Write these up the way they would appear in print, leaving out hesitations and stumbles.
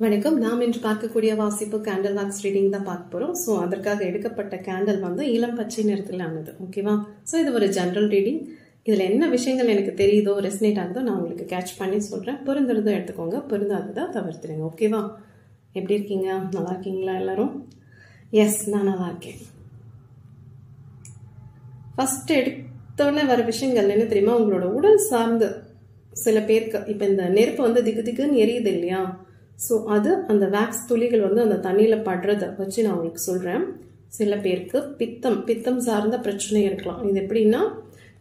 வணக்கம். நாம் இன்று பார்க்கக்கூடிய வாசிப்பு கேண்டில் வாக்ஸ் ரீடிங் தான் பார்க்க போறோம். ஸோ அதற்காக எடுக்கப்பட்ட கேண்டில் வந்து இளம் பச்சை நிறத்தில் ஆனது. ஓகேவா? ஸோ இது ஒரு ஜென்ரல் ரீடிங். இதில் என்ன விஷயங்கள் எனக்கு தெரியுதோ ரெசனேட் ஆகுதோ நான் உங்களுக்கு கேட்ச் பண்ணி சொல்கிறேன். பொருந்துறதோ எடுத்துக்கோங்க, பொருந்தாததை தவிர்த்துடுங்க. ஓகேவா? எப்படி இருக்கீங்க? நல்லா இருக்கீங்களா எல்லாரும்? எஸ், நான் நல்லா இருக்கேன். ஃபர்ஸ்ட் எடுத்தோடனே வர விஷயங்கள் என்ன தெரியுமா? உங்களோட உடல் சார்ந்து சில பேருக்கு இப்போ இந்த நெருப்பு வந்து திக்கு திக்குன்னு எரியுது இல்லையா? ஸோ அது அந்த வேக்ஸ் துளிகள் வந்து அந்த தண்ணியில் படுறதை வச்சு நான் உங்களுக்கு சொல்கிறேன். சில பேருக்கு பித்தம் சார்ந்த பிரச்சனை இருக்கலாம். இது எப்படின்னா,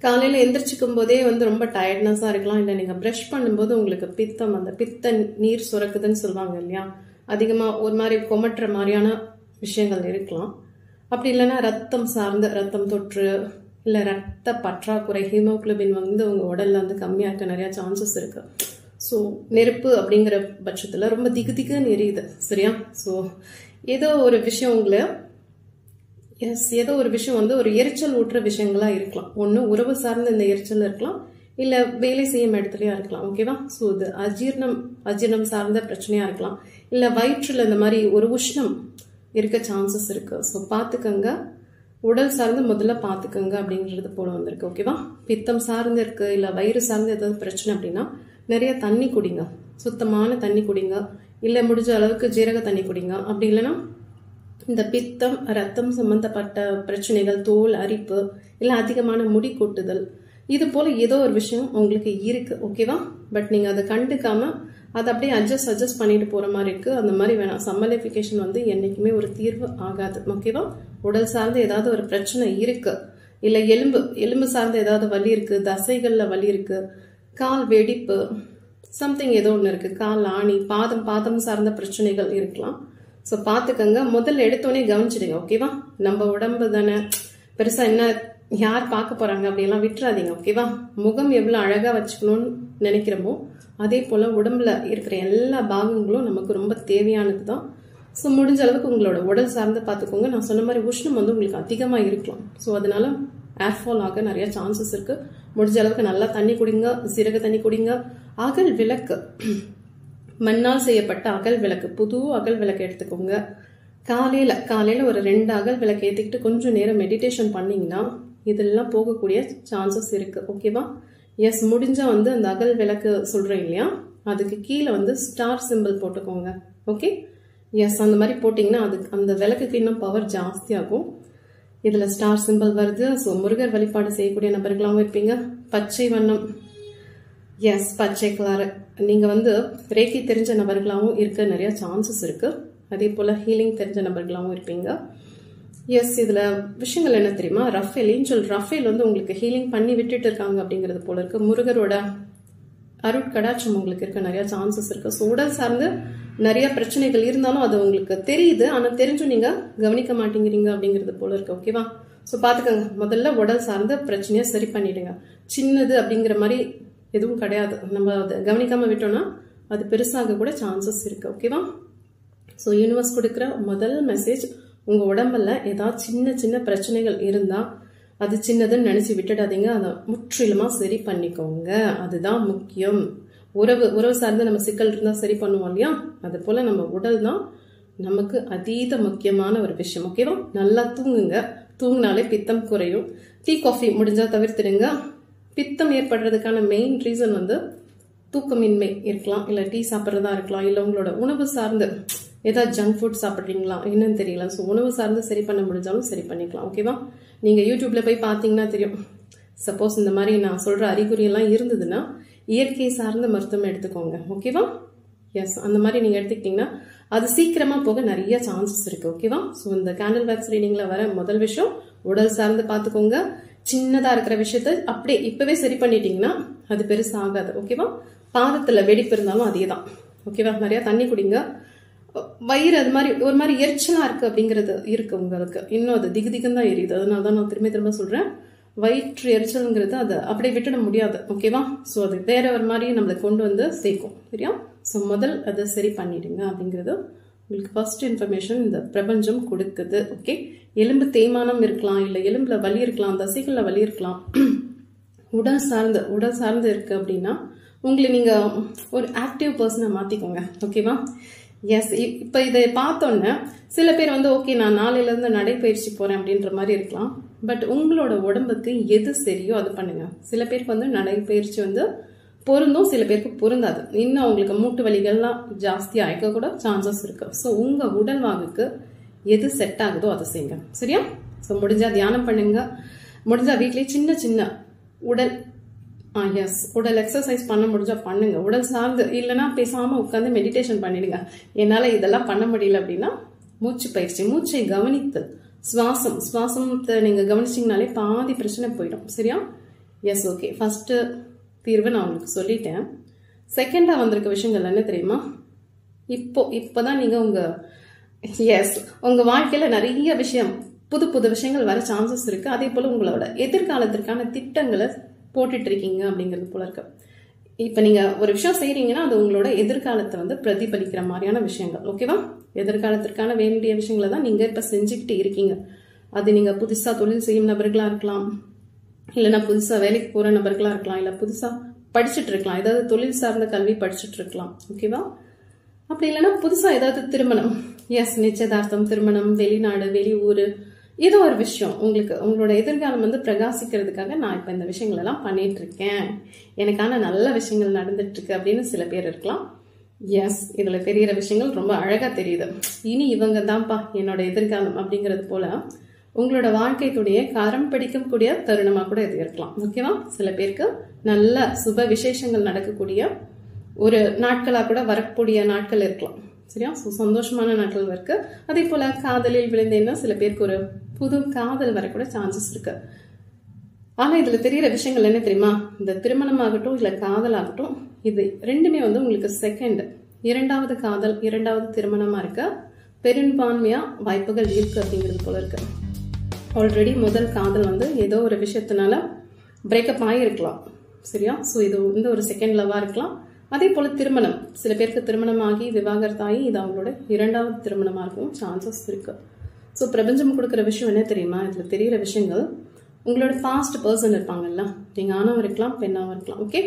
காலையில் எந்திரிச்சிக்கும் போதே வந்து ரொம்ப டயர்ட்னஸாக இருக்கலாம். இல்லை நீங்கள் ப்ரஷ் பண்ணும்போது உங்களுக்கு அந்த பித்த நீர் சுரக்குதுன்னு சொல்லுவாங்க இல்லையா? அதிகமாக ஒரு மாதிரி கொமட்டுற மாதிரியான விஷயங்கள் இருக்கலாம். அப்படி இல்லைன்னா ரத்தம் சார்ந்த ரத்தம் தொற்று இல்லை ரத்த பற்றாக்குறை, ஹீமோகுளோபின் வந்து உங்கள் உடலில் வந்து கம்மியாக இருக்க நிறையா சான்சஸ் இருக்குது. ஸோ நெருப்பு அப்படிங்கிற பட்சத்தில் ரொம்ப திக்குன்னு எரியுது. சரியா? ஸோ ஏதோ ஒரு விஷயம் ஏதோ ஒரு விஷயம் வந்து ஒரு எரிச்சல் ஊட்டுற விஷயங்களா இருக்கலாம். ஒன்று உறவு சார்ந்த இந்த எரிச்சல் இருக்கலாம், இல்லை வேலை செய்யும் இடத்துலையா இருக்கலாம். ஓகேவா? ஸோ இது அஜீர்ணம் சார்ந்த பிரச்சனையா இருக்கலாம், இல்லை வயிற்றில் இந்த மாதிரி ஒரு உஷ்ணம் இருக்க சான்சஸ் இருக்கு. ஸோ பார்த்துக்கங்க, உடல் சார்ந்து முதல்ல பார்த்துக்கங்க அப்படிங்கிறது போல வந்திருக்கு. ஓகேவா? பித்தம் சார்ந்து இருக்கு, இல்லை வயிறு சார்ந்து ஏதாவது பிரச்சனை அப்படின்னா நிறைய தண்ணி குடிங்க, சுத்தமான தண்ணி குடிங்க, இல்லை முடிஞ்ச அளவுக்கு ஜீரக தண்ணி குடிங்க. அப்படி இல்லைன்னா இந்த பித்தம் ரத்தம் சம்பந்தப்பட்ட பிரச்சனைகள், தோல் அரிப்பு, இல்லை அதிகமான முடி கொட்டுதல், இது போல ஏதோ ஒரு விஷயம் உங்களுக்கு இருக்கு. ஓகேவா? பட் நீங்க அதை கண்டுக்காம அதை அப்படியே அட்ஜஸ்ட் பண்ணிட்டு போற மாதிரி இருக்கு. அந்த மாதிரி வேணாம். சம்மலைஃபிகேஷன் வந்து என்னைக்குமே ஒரு தீர்வு ஆகாது. ஓகேவா? உடல் சார்ந்து ஏதாவது ஒரு பிரச்சனை இருக்கு, இல்லை எலும்பு சார்ந்த ஏதாவது வலி இருக்கு, தசைகள்ல வலி இருக்கு, கால் வெடிப்பு, சம்திங் ஏதோ ஒன்று இருக்கு, கால் ஆணி, பாதம் சார்ந்த பிரச்சனைகள் இருக்கலாம். ஸோ பார்த்துக்கங்க. முதல்ல எடுத்தோடனே கவனிச்சிடுங்க. ஓகேவா? நம்ம உடம்பு தானே, பெருசா என்ன யார் பார்க்க போறாங்க அப்படியெல்லாம் விட்டுறாதீங்க. ஓகேவா? முகம் எவ்வளவு அழகா வச்சுக்கணும்னு நினைக்கிறோமோ அதே போல உடம்புல இருக்கிற எல்லா பாகங்களும் நமக்கு ரொம்ப தேவையானது தான். ஸோ முடிஞ்ச அளவுக்கு உங்களோட உடல் சார்ந்து பார்த்துக்கோங்க. நான் சொன்ன மாதிரி உஷ்ணம் வந்து உங்களுக்கு அதிகமாக இருக்கலாம். ஸோ அதனால ஏர்ஃபால் ஆக நிறைய சான்சஸ் இருக்கு. முடிஞ்ச அளவுக்கு நல்லா தண்ணி குடிங்க, சீரக தண்ணி குடிங்க. அகல் விளக்கு, மண்ணால் செய்யப்பட்ட அகல் விளக்கு, புது அகல் விளக்கு எடுத்துக்கோங்க. காலையில ஒரு 2 அகல் விளக்கு ஏற்றிக்கிட்டு கொஞ்சம் நேரம் மெடிடேஷன் பண்ணீங்கன்னா இதெல்லாம் போகக்கூடிய சான்சஸ் இருக்கு. ஓகேவா? எஸ், முடிஞ்சா வந்து அந்த அகல் விளக்கு சொல்றேன் இல்லையா, அதுக்கு கீழே வந்து ஸ்டார் சிம்பிள் போட்டுக்கோங்க. ஓகே? எஸ், அந்த மாதிரி போட்டிங்கன்னா அதுக்கு அந்த விளக்குக்கு இன்னும் பவர் ஜாஸ்தி ஆகும். இதுல ஸ்டார் சிம்பிள் வருது. ஸோ முருகர் வழிபாடு செய்யக்கூடிய நபர்களாகவும் இருப்பீங்க. பச்சை வண்ணம், எஸ், பச்சை கலர். நீங்க வந்து ரேக்கி தெரிஞ்ச நபர்களாகவும் இருக்க நிறைய சான்சஸ் இருக்கு. அதே போல ஹீலிங் தெரிஞ்ச நபர்களாகவும் இருப்பீங்க. எஸ், இதுல விஷயங்கள் என்ன தெரியுமா? ஏஞ்சல் ரஃபேல் வந்து உங்களுக்கு ஹீலிங் பண்ணி விட்டுட்டு இருக்காங்க அப்படிங்கிறது போல இருக்கு. முருகரோட அருட்கடாட்சம் உங்களுக்கு இருக்க நிறைய சான்சஸ் இருக்கு. ஸோ உடல் சார்ந்து நிறைய பிரச்சனைகள் இருந்தாலும் அது உங்களுக்கு தெரியுது, ஆனா தெரிஞ்சும் நீங்க கவனிக்க மாட்டேங்கிறீங்க அப்படிங்கிறது போல இருக்கு. ஓகேவா? ஸோ பாத்துக்கோங்க. முதல்ல உடல் சார்ந்த பிரச்சனையை சரி பண்ணிடுங்க. சின்னது அப்படிங்கிற மாதிரி எதுவும் கிடையாது. நம்ம அதை கவனிக்காம விட்டோம்னா அது பெருசாக கூட சான்சஸ் இருக்கு. ஓகேவா? ஸோ யூனிவர்ஸ் கொடுக்குற முதல் மெசேஜ், உங்க உடம்புல ஏதாவது சின்ன பிரச்சனைகள் இருந்தா அது சின்னதுன்னு நினைச்சு விட்டுடாதீங்க. அதை முற்றிலுமா சரி பண்ணிக்கோங்க. அதுதான் முக்கியம். உறவு சார்ந்து நம்ம சிக்கல் இருந்தா சரி பண்ணுவோம் இல்லையா? அது போல நம்ம உடல் தான் நமக்கு அதீத முக்கியமான ஒரு விஷயம். ஓகேவா? நல்லா தூங்குங்க. தூங்கினாலே பித்தம் குறையும். டீ காஃபி முடிஞ்சா தவிர்த்துடுங்க. பித்தம் ஏற்படுறதுக்கான மெயின் ரீசன் வந்து தூக்கமின்மை இருக்கலாம், இல்லை டீ சாப்பிட்றதா இருக்கலாம், இல்லை உங்களோட உணவு சார்ந்து ஏதாவது ஜங்க் ஃபுட் சாப்பிட்றீங்களா என்னன்னு தெரியல. ஸோ உணவு சார்ந்து சரி பண்ண முடிஞ்சாலும் சரி பண்ணிக்கலாம். ஓகேவா? நீங்க யூடியூப்ல போய் பார்த்தீங்கன்னா தெரியும். சப்போஸ் இந்த மாதிரி நான் சொல்ற அறிகுறி எல்லாம் இருந்ததுன்னா இயற்கை சார்ந்த மருத்துவம் எடுத்துக்கோங்க. ஓகேவா? எஸ், அந்த மாதிரி நீங்க எடுத்துக்கிட்டீங்கன்னா அது சீக்கிரமா போக நிறைய சான்சஸ் இருக்கு. ஓகேவா? ஸோ இந்த கேண்டில் வாக்ஸ் ரீடிங்ல வர முதல் விஷயம் உடல் சார்ந்து பார்த்துக்கோங்க. சின்னதா இருக்கிற விஷயத்த அப்படியே இப்பவே சரி பண்ணிட்டீங்கன்னா அது பெருசா ஆகாது. ஓகேவா? பாதத்துல வெடிப்பு இருந்தாலும் அதே தான். ஓகேவா? நிறைய தண்ணி குடிங்க. வயிறு அது மாதிரி ஒரு மாதிரி எரிச்சலா இருக்கு அப்படிங்கிறது இருக்கு உங்களுக்கு, இன்னும் அது திகுன்னு தான் எரியுது. அதனாலதான் நான் திரும்ப சொல்றேன், வயிற்று எரிச்சல்ங்கிறது அதை அப்படியே விட்டுட முடியாது. ஓகேவா? ஸோ அது வேற ஒரு மாதிரி நம்மளை கொண்டு வந்து சேர்க்கும். சரியா? ஸோ முதல் அதை சரி பண்ணிடுங்க அப்படிங்கிறது உங்களுக்கு ஃபர்ஸ்ட் இன்ஃபர்மேஷன் இந்த பிரபஞ்சம் கொடுக்குது. ஓகே? எலும்பு தேய்மானம் இருக்கலாம், இல்லை எலும்புல வலி இருக்கலாம், தசைகள்ல வலி இருக்கலாம். உடல் சார்ந்து இருக்கு அப்படின்னா உங்களை நீங்க ஒரு ஆக்டிவ் பர்சனை மாத்திக்கோங்க. ஓகேவா? எஸ், இப்ப இதை பார்த்தோன்னே சில பேர் வந்து ஓகே நான் நாளையில இருந்து நடைப்பயிற்சி போறேன் அப்படின்ற மாதிரி இருக்கலாம். பட் உங்களோட உடம்புக்கு எது சரியோ அது பண்ணுங்க. சில பேருக்கு வந்து நடைப்பயிற்சி வந்து பொருந்தும், சில பேருக்கு பொருந்தாது. இன்னும் அவங்களுக்கு மூட்டு வலிகள்லாம் ஜாஸ்தி ஆகிக்க கூட சான்சஸ் இருக்கு. ஸோ உங்க உடல் வாகுக்கு எது செட் ஆகுதோ அதை செய்யுங்க. சரியா? ஸோ முடிஞ்சா தியானம் பண்ணுங்க, முடிஞ்சா வீட்லயே சின்ன சின்ன உடல் உடல் எக்ஸசைஸ் பண்ண முடிஞ்சா பண்ணுங்க. உடல் சார்ந்து இல்லைன்னா பேசாம உட்காந்து மெடிடேஷன் பண்ணிடுங்க. என்னால இதெல்லாம் பண்ண முடியல அப்படின்னா மூச்சு பயிற்சி, மூச்சை கவனித்தல், சுவாசத்தை நீங்க கவனிச்சிங்கனாலே பாதி பிரச்சனை போயிடும். சரியா? S, okay. ஃபர்ஸ்ட் தீர்வு நான் உங்களுக்கு சொல்லிட்டேன். செகண்டா வந்திருக்க விஷயங்கள் என்ன தெரியுமா? இப்போதான் நீங்க உங்க வாழ்க்கையில நிறைய விஷயம், புது புது விஷயங்கள் வர சான்சஸ் இருக்கு. அதே போல உங்களோட எதிர்காலத்திற்கான திட்டங்களை போட்டுட்டு இருக்கீங்க அப்படிங்கிறது போல இருக்கு. இப்ப நீங்க ஒரு விஷயம் செய்யறீங்கன்னா அது உங்களோட எதிர்காலத்தை வந்து பிரதிபலிக்கிற மாதிரியான விஷயங்கள். ஓகேவா? எதிர்காலத்திற்கான வேண்டிய விஷயங்களை தான் நீங்க இப்ப செஞ்சுக்கிட்டு இருக்கீங்க. அது நீங்க புதுசா தொழில் செய்யும் நபர்களா இருக்கலாம், இல்லைன்னா புதுசா வேலைக்கு போற நபர்களா இருக்கலாம், இல்ல புதுசா படிச்சுட்டு இருக்கலாம், ஏதாவது தொழில் சார்ந்த கல்வி படிச்சுட்டு இருக்கலாம். ஓகேவா? அப்படி இல்லைன்னா புதுசா ஏதாவது திருமணம், எஸ், நிச்சயதார்த்தம், திருமணம், வெளிநாடு, வெளியூர், ஏதோ ஒரு விஷயம் உங்களுக்கு உங்களோட எதிர்காலம் வந்து பிரகாசிக்கிறதுக்காக நான் இப்ப இந்த விஷயங்கள் எல்லாம் பண்ணிட்டு இருக்கேன், எனக்கான நல்ல விஷயங்கள் நடந்துட்டு இருக்கு அப்படின்னு சில பேர் இருக்கலாம். எஸ், இதுல தெரிகிற விஷயங்கள் ரொம்ப அழகா தெரியுது. இனி இவங்க தான்ப்பா என்னோட எதிர்காலம் அப்படிங்கிறது போல உங்களோட வாழ்க்கை துணையை கரம் பிடிக்கக்கூடிய தருணமா கூட இது இருக்கலாம். ஓகேவா? சில பேருக்கு நல்ல சுப விசேஷங்கள் நடக்கக்கூடிய ஒரு நாட்களா கூட வரக்கூடிய நாட்கள் இருக்கலாம். சரியா? சந்தோஷமான நாட்கள் இருக்கு. அதே போல காதலில் விழுந்தேன்னா சில பேருக்கு ஒரு புது காதல் வரக்கூட சான்சஸ் இருக்கு. ஆனா இதுல தெரிகிற விஷயங்கள் என்ன தெரியுமா? இந்த திருமணம் ஆகட்டும் இல்ல காதல் ஆகட்டும், இது ரெண்டுமே வந்து உங்களுக்கு இரண்டாவது காதல், இரண்டாவது திருமணமா இருக்க பெரும்பான்மையா வாய்ப்புகள் இருக்கு அப்படிங்கிறது போல இருக்கு. ஆல்ரெடி முதல் காதல் வந்து ஏதோ ஒரு விஷயத்தினால பிரேக்கப் ஆகிருக்கலாம். சரியா? ஸோ இது வந்து ஒரு செகண்ட் லவ்வா இருக்கலாம். அதே போல திருமணம், சில பேருக்கு திருமணம் ஆகி விவாகரத்தாகி இது அவங்களோட இரண்டாவது திருமணமா இருக்கும் சான்சஸ் இருக்கு. ஸோ பிரபஞ்சம் கொடுக்குற விஷயம் என்ன தெரியுமா? இதுல தெரிகிற விஷயங்கள் உங்களோட பாஸ்ட் பர்சன் இருப்பாங்கல்ல, நீங்க ஆணவம் இருக்கலாம், பெண்ணாவும் இருக்கலாம். ஓகே?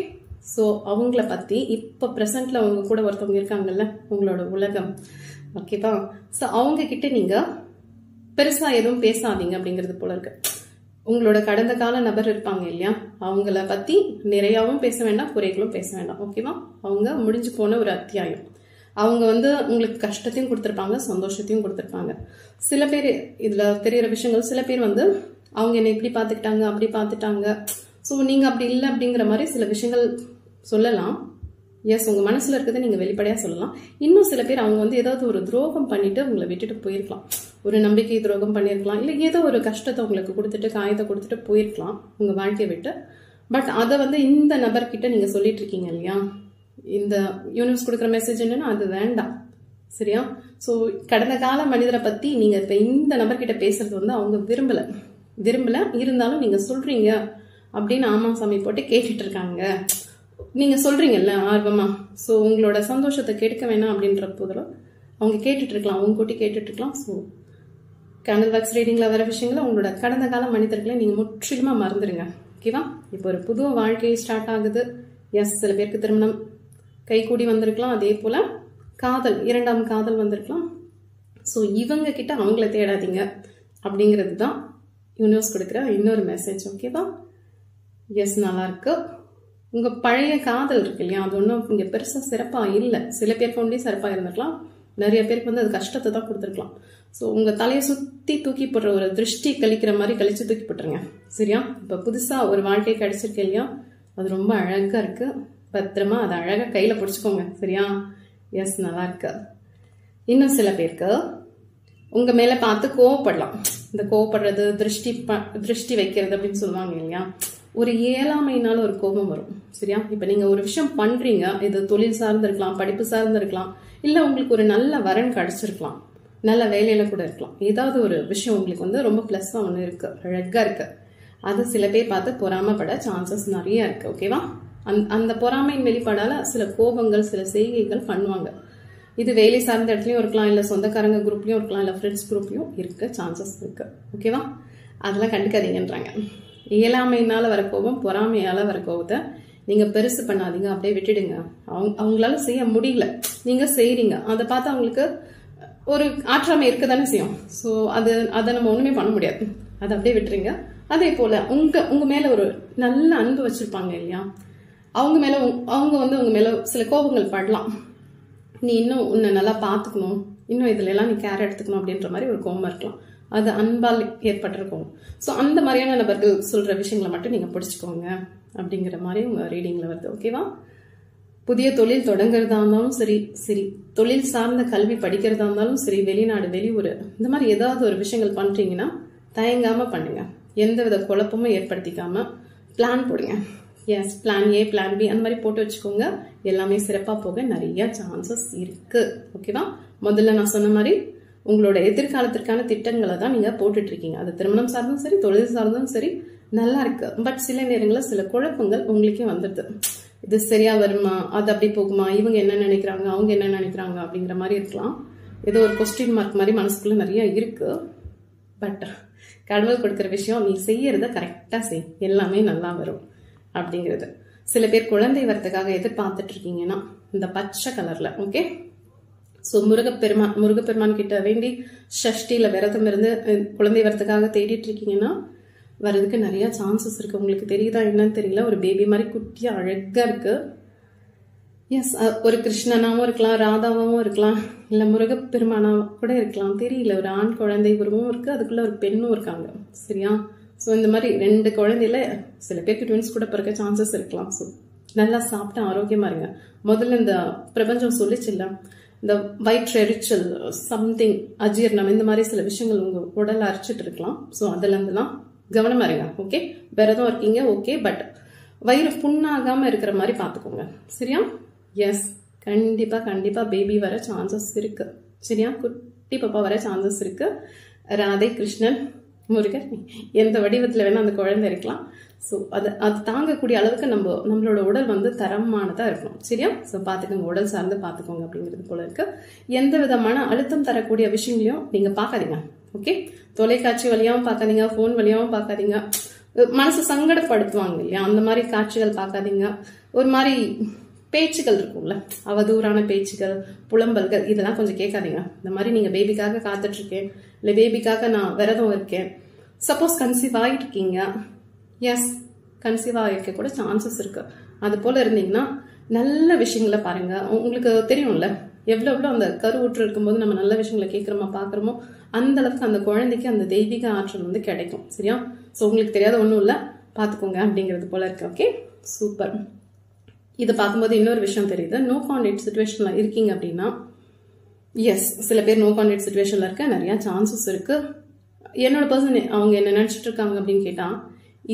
ஸோ அவங்கள பத்தி இப்ப பிரசன்ட்ல அவங்க கூட ஒருத்தவங்க இருக்காங்கல்ல, உங்களோட உலகம். ஓகேவா? ஸோ அவங்க கிட்ட நீங்க பெருசா எதுவும் பேசாதீங்க அப்படிங்கிறது போல இருக்கு. உங்களோட கடந்த கால நபர் இருப்பாங்க இல்லையா, அவங்கள பத்தி நிறையாவும் பேச வேண்டாம், குறைகளும் பேச வேண்டாம். ஓகேவா? அவங்க முடிஞ்சு போன ஒரு அத்தியாயம். அவங்க வந்து உங்களுக்கு கஷ்டத்தையும் கொடுத்துருப்பாங்க, சந்தோஷத்தையும் கொடுத்துருப்பாங்க. சில பேர் இதுல தெரிகிற விஷயங்கள், சில பேர் வந்து அவங்க என்னை இப்படி பார்த்துக்கிட்டாங்க, அப்படி பார்த்துட்டாங்க, ஸோ நீங்க அப்படி இல்லை அப்படிங்கிற மாதிரி சில விஷயங்கள் சொல்லலாம். எஸ், உங்க மனசுல இருக்கிறத நீங்க வெளிப்படையா சொல்லலாம். இன்னும் சில பேர் அவங்க வந்து ஏதாவது ஒரு துரோகம் பண்ணிட்டு உங்களை விட்டுட்டு போயிருக்கலாம். ஒரு நம்பிக்கை துரோகம் பண்ணியிருக்கலாம், இல்லை ஏதோ ஒரு கஷ்டத்தை உங்களுக்கு கொடுத்துட்டு காயத்தை கொடுத்துட்டு போயிருக்கலாம் உங்க வாழ்க்கையை விட்டு. பட் அதை வந்து இந்த நபர்கிட்ட நீங்க சொல்லிட்டு இருக்கீங்க இல்லையா, இந்த யூனிவர்ஸ் கொடுக்குற மெசேஜ் என்னன்னா அது வேண்டாம். சரியா? ஸோ கடந்த கால மனிதரை பத்தி நீங்க இப்ப இந்த நபர்கிட்ட பேசுறது வந்து அவங்க விரும்பல இருந்தாலும் நீங்க சொல்றீங்க அப்படின்னு ஆமா சாமி போட்டு கேட்டுட்டு இருக்காங்க. நீங்க சொல்றீங்கல்ல ஆர்வமா, ஸோ உங்களோட சந்தோஷத்தை கெடுக்க வேணாம் அப்படின்ற போதில் அவங்க கேட்டுட்டு இருக்கலாம், அவங்க கூட்டி கேட்டுட்டு இருக்கலாம். ஸோ கேண்டில் வாக்ஸ் ரீடிங்ல வர விஷயங்களை உங்களோட கடந்த கால மனிதர்களை நீங்க முற்றிலுமா மறந்துடுங்க. ஓகேவா? இப்போ ஒரு புது வாழ்க்கை ஸ்டார்ட் ஆகுது. எஸ், சில பேருக்கு திருமணம் கைகூடி வந்திருக்கலாம், அதே போல காதல், இரண்டாம் காதல் வந்திருக்கலாம். ஸோ இவங்க கிட்ட அவங்கள தேடாதீங்க அப்படிங்கிறது தான் யூனிவர்ஸ் கொடுக்குற இன்னொரு மெசேஜ். ஓகேவா? எஸ், நல்லா இருக்கு. உங்க பழைய காதல் இருக்கு இல்லையா, அது ஒன்றும் இங்க பெருசா சிறப்பா இல்லை. சில பேருக்கு ஒன்றே சிறப்பா இருந்திருக்கலாம், நிறைய பேருக்கு வந்து அது கஷ்டத்தை தான் கொடுத்துருக்கலாம். ஸோ உங்க தலையை சுத்தி தூக்கி போடுற ஒரு திருஷ்டி கழிக்கிற மாதிரி கழிச்சு தூக்கி போட்டுருங்க. சரியா? இப்ப புதுசா ஒரு வாழ்க்கை கிடைச்சிருக்கு இல்லையா, அது ரொம்ப அழகா இருக்கு. பத்திரமா அதை அழகா கையில பிடிச்சுக்கோங்க. சரியா? எஸ், நல்லா இருக்கு. இன்னும் சில பேருக்கு உங்க மேல பார்த்து கோவப்படலாம். இந்த கோவப்படுறது, திருஷ்டி வைக்கிறது அப்படின்னு சொல்லுவாங்க இல்லையா, ஒரு இயலாமையினால ஒரு கோபம் வரும். சரியா? இப்ப நீங்க ஒரு விஷயம் பண்றீங்க, இது தொழில் சார்ந்து இருக்கலாம், படிப்பு சார்ந்து இருக்கலாம், இல்ல உங்களுக்கு ஒரு நல்ல வரன் கிடைச்சிருக்கலாம், நல்ல வேலையில கூட இருக்கலாம். ஏதாவது ஒரு விஷயம் உங்களுக்கு வந்து ரொம்ப பிளஸ்ஸா ஒண்ணு இருக்கு, அழகா இருக்கு, அது சில பேர் பார்த்து பொறாமப்பட சான்சஸ் நிறைய இருக்கு. ஓகேவா? அந்த பொறாமையின் வெளிப்பாடால சில கோபங்கள், சில செய்கைகள் பண்ணுவாங்க. இது வேலை சார்ந்த இடத்துலயும் இருக்கலாம், இல்ல சொந்தக்காரங்க குரூப்லயும் இருக்கலாம், இல்ல ஃப்ரெண்ட்ஸ் குரூப்லயும் இருக்க சான்சஸ் இருக்கு. ஓகேவா? அதெல்லாம் கண்டுக்காதீங்கன்றாங்க. இயலாமையினால வர கோபம், பொறாமையால வர கோபத்தை நீங்க பெருசு பண்ணாதீங்க, அப்படியே விட்டுடுங்க. அவங்களால செய்ய முடியல, நீங்க செய்றீங்க, அதை பார்த்து அவங்களுக்கு ஒரு ஆற்றாமை இருக்கதானே செய்யும். ஸோ அதை நம்ம ஒண்ணுமே பண்ண முடியாது, அதை அப்படியே விட்டுருங்க. அதே போல உங்க மேல ஒரு நல்ல அன்பு வச்சிருப்பாங்க இல்லையா, அவங்க உங்க மேல சில கோபங்கள் படலாம். நீ இன்னும் உன்னை நல்லா பாத்துக்கணும், இன்னும் இதுல எல்லாம் நீ கேர் எடுத்துக்கணும் அப்படின்ற மாதிரி ஒரு கோபம் இருக்கலாம். அது அன்பால் ஏற்பட்டிருக்கும். ஸோ அந்த மாதிரியான நபர்கள் சொல்ற விஷயங்களை மட்டும் நீங்க பிடிச்சுக்கோங்க அப்படிங்கிற மாதிரி உங்க ரீடிங்ல வருது. ஓகேவா? புதிய தொழில் தொடங்குறதா இருந்தாலும் சரி, தொழில் சார்ந்த கல்வி படிக்கிறதா இருந்தாலும் சரி, வெளிநாடு வெளியூர் இந்த மாதிரி ஏதாவது ஒரு விஷயங்கள் பண்றீங்கன்னா தயங்காம பண்ணுங்க. எந்தவித குழப்பமும் ஏற்படுத்திக்காம பிளான் போடுங்க. Yes, plan A, plan B அந்த மாதிரி போட்டு வச்சுக்கோங்க. எல்லாமே சிறப்பா போக நிறைய சான்சஸ் இருக்கு. ஓகேவா? முதல்ல நான் சொன்ன மாதிரி உங்களோட எதிர்காலத்திற்கான திட்டங்களை தான் நீங்க போட்டுட்டு இருக்கீங்க. அது திருமணம் சார்ந்தும் சரி, தொழில் சார்ந்தும் சரி, நல்லா இருக்கு. பட் சில நேரங்களில் சில குழப்பங்கள் உங்களுக்கே வந்துடுது. இது சரியா வருமா, அது அப்படி போகுமா, இவங்க என்ன நினைக்கிறாங்க, அவங்க என்ன நினைக்கிறாங்க அப்படிங்கிற மாதிரி இருக்கலாம். ஏதோ ஒரு கொஸ்டின் மார்க் மாதிரி மனசுக்குள்ள நிறைய இருக்கு. பட் கடவுள் கொடுக்குற விஷயம், நீ செய்யறத கரெக்டா செய், எல்லாமே நல்லா வரும் அப்படிங்கிறது. சில பேர் குழந்தை வரத்துக்காக எதிர்பார்த்துட்டு இருக்கீங்கன்னா இந்த பச்சை கலர்ல, ஓகே. ஸோ முருகப்பெருமான் கிட்ட வேண்டி ஷஷ்டியில விரதம் இருந்து குழந்தை வரத்துக்காக தேடிட்டு இருக்கீங்கன்னா வர்றதுக்கு நிறைய சான்சஸ் இருக்கு. உங்களுக்கு தெரியுதா என்னன்னு தெரியல, ஒரு பேபி மாதிரி குட்டியா அழகா இருக்கு. எஸ், ஒரு கிருஷ்ணனாவும் இருக்கலாம், ராதாவும் இருக்கலாம், இல்ல முருகப்பெருமானா கூட இருக்கலாம், தெரியல. ஒரு ஆண் குழந்தை உருவமும் இருக்கு, அதுக்குள்ள ஒரு பெண்ணும் இருக்காங்க. சரியா? ஸோ இந்த மாதிரி 2 குழந்தையில சில பேருக்கு ட்வின்ஸ் கூட பிறக்க சான்சஸ் இருக்கலாம். ஸோ நல்லா சாப்பிட்டு ஆரோக்கியமா இருங்க. முதல்ல இந்த பிரபஞ்சம் சொல்லிச்சுல்ல, இந்த வயிற்று எரிச்சல், சம்திங் அஜீர்ணம், இந்த மாதிரி சில விஷயங்கள் உங்க உடல் அரைச்சிட்டு இருக்கலாம். ஸோ அதுல இருந்துலாம் கவனமா இருங்க. ஓகே, விரதம் இருக்கீங்க, ஓகே, பட் வயிறு புண்ணாகாம இருக்கிற மாதிரி பாத்துக்கோங்க. சரியா? எஸ், கண்டிப்பா பேபி வர சான்சஸ் இருக்கு. சரியா? குட்டி பாப்பா வர சான்சஸ் இருக்கு. ராதை, கிருஷ்ணன், முருகர் எந்த வடிவத்துல வேணா அந்த குழந்தை இருக்கலாம். ஸோ அது தாங்கக்கூடிய அளவுக்கு நம்மளோட உடல் வந்து தரமானதா இருக்கணும். சரியா? ஸோ பாத்துக்கோங்க, உடல் சார்ந்து பாத்துக்கோங்க அப்படிங்கிறது போல இருக்கு. எந்த விதமான அழுத்தம் தரக்கூடிய விஷயங்களையும் நீங்க பாக்காதீங்க. ஓகே, தொலைக்காட்சி வழியாவும் பார்க்காதீங்க, போன் வழியாவும் பார்க்காதீங்க. மனசு சங்கடப்படுத்துவாங்க இல்லையா, அந்த மாதிரி காட்சிகள் பார்க்காதீங்க. ஒரு மாதிரி பேச்சுகள் இருக்கும்ல, அவதூறான பேச்சுகள், புலம்பல்கள், இதெல்லாம் கொஞ்சம் கேட்காதீங்க. இந்த மாதிரி நீங்க பேபிக்காக காத்துட்டு இருக்கேன், இல்ல பேபிக்காக நான் விரதம் இருக்கேன், சப்போஸ் கன்சீவ் ஆகிருக்கீங்க, எஸ், கன்சீவ் ஆகிருக்க கூட சான்சஸ் இருக்கு. அது போல இருந்தீங்கன்னா நல்ல விஷயங்களை பாருங்க. உங்களுக்கு தெரியும்ல, எவ்வளவு அந்த கருவுற்று இருக்கும்போது நம்ம நல்ல விஷயங்களை கேட்கிறோமா பாக்குறோமோ அந்த அளவுக்கு அந்த குழந்தைக்கு அந்த தெய்வீக ஆற்றல் வந்து கிடைக்கும். சரியா? ஸோ உங்களுக்கு தெரியாத ஒன்றும் இல்லை, பார்த்துக்கோங்க அப்படிங்கிறது போல இருக்கு. Okay, super. இதை பார்க்கும்போது இன்னொரு விஷயம் தெரியுது. நோ கான்டாக்ட் சுச்சுவேஷன்ல இருக்கீங்க அப்படின்னா, எஸ், சில பேர் நோ கான்டாக்ட் சுச்சுவேஷன்ல இருக்க நிறைய சான்சஸ் இருக்கு. என்னோட பர்சன் அவங்க என்ன நினைச்சிட்டு இருக்காங்க அப்படின்னு கேட்டா,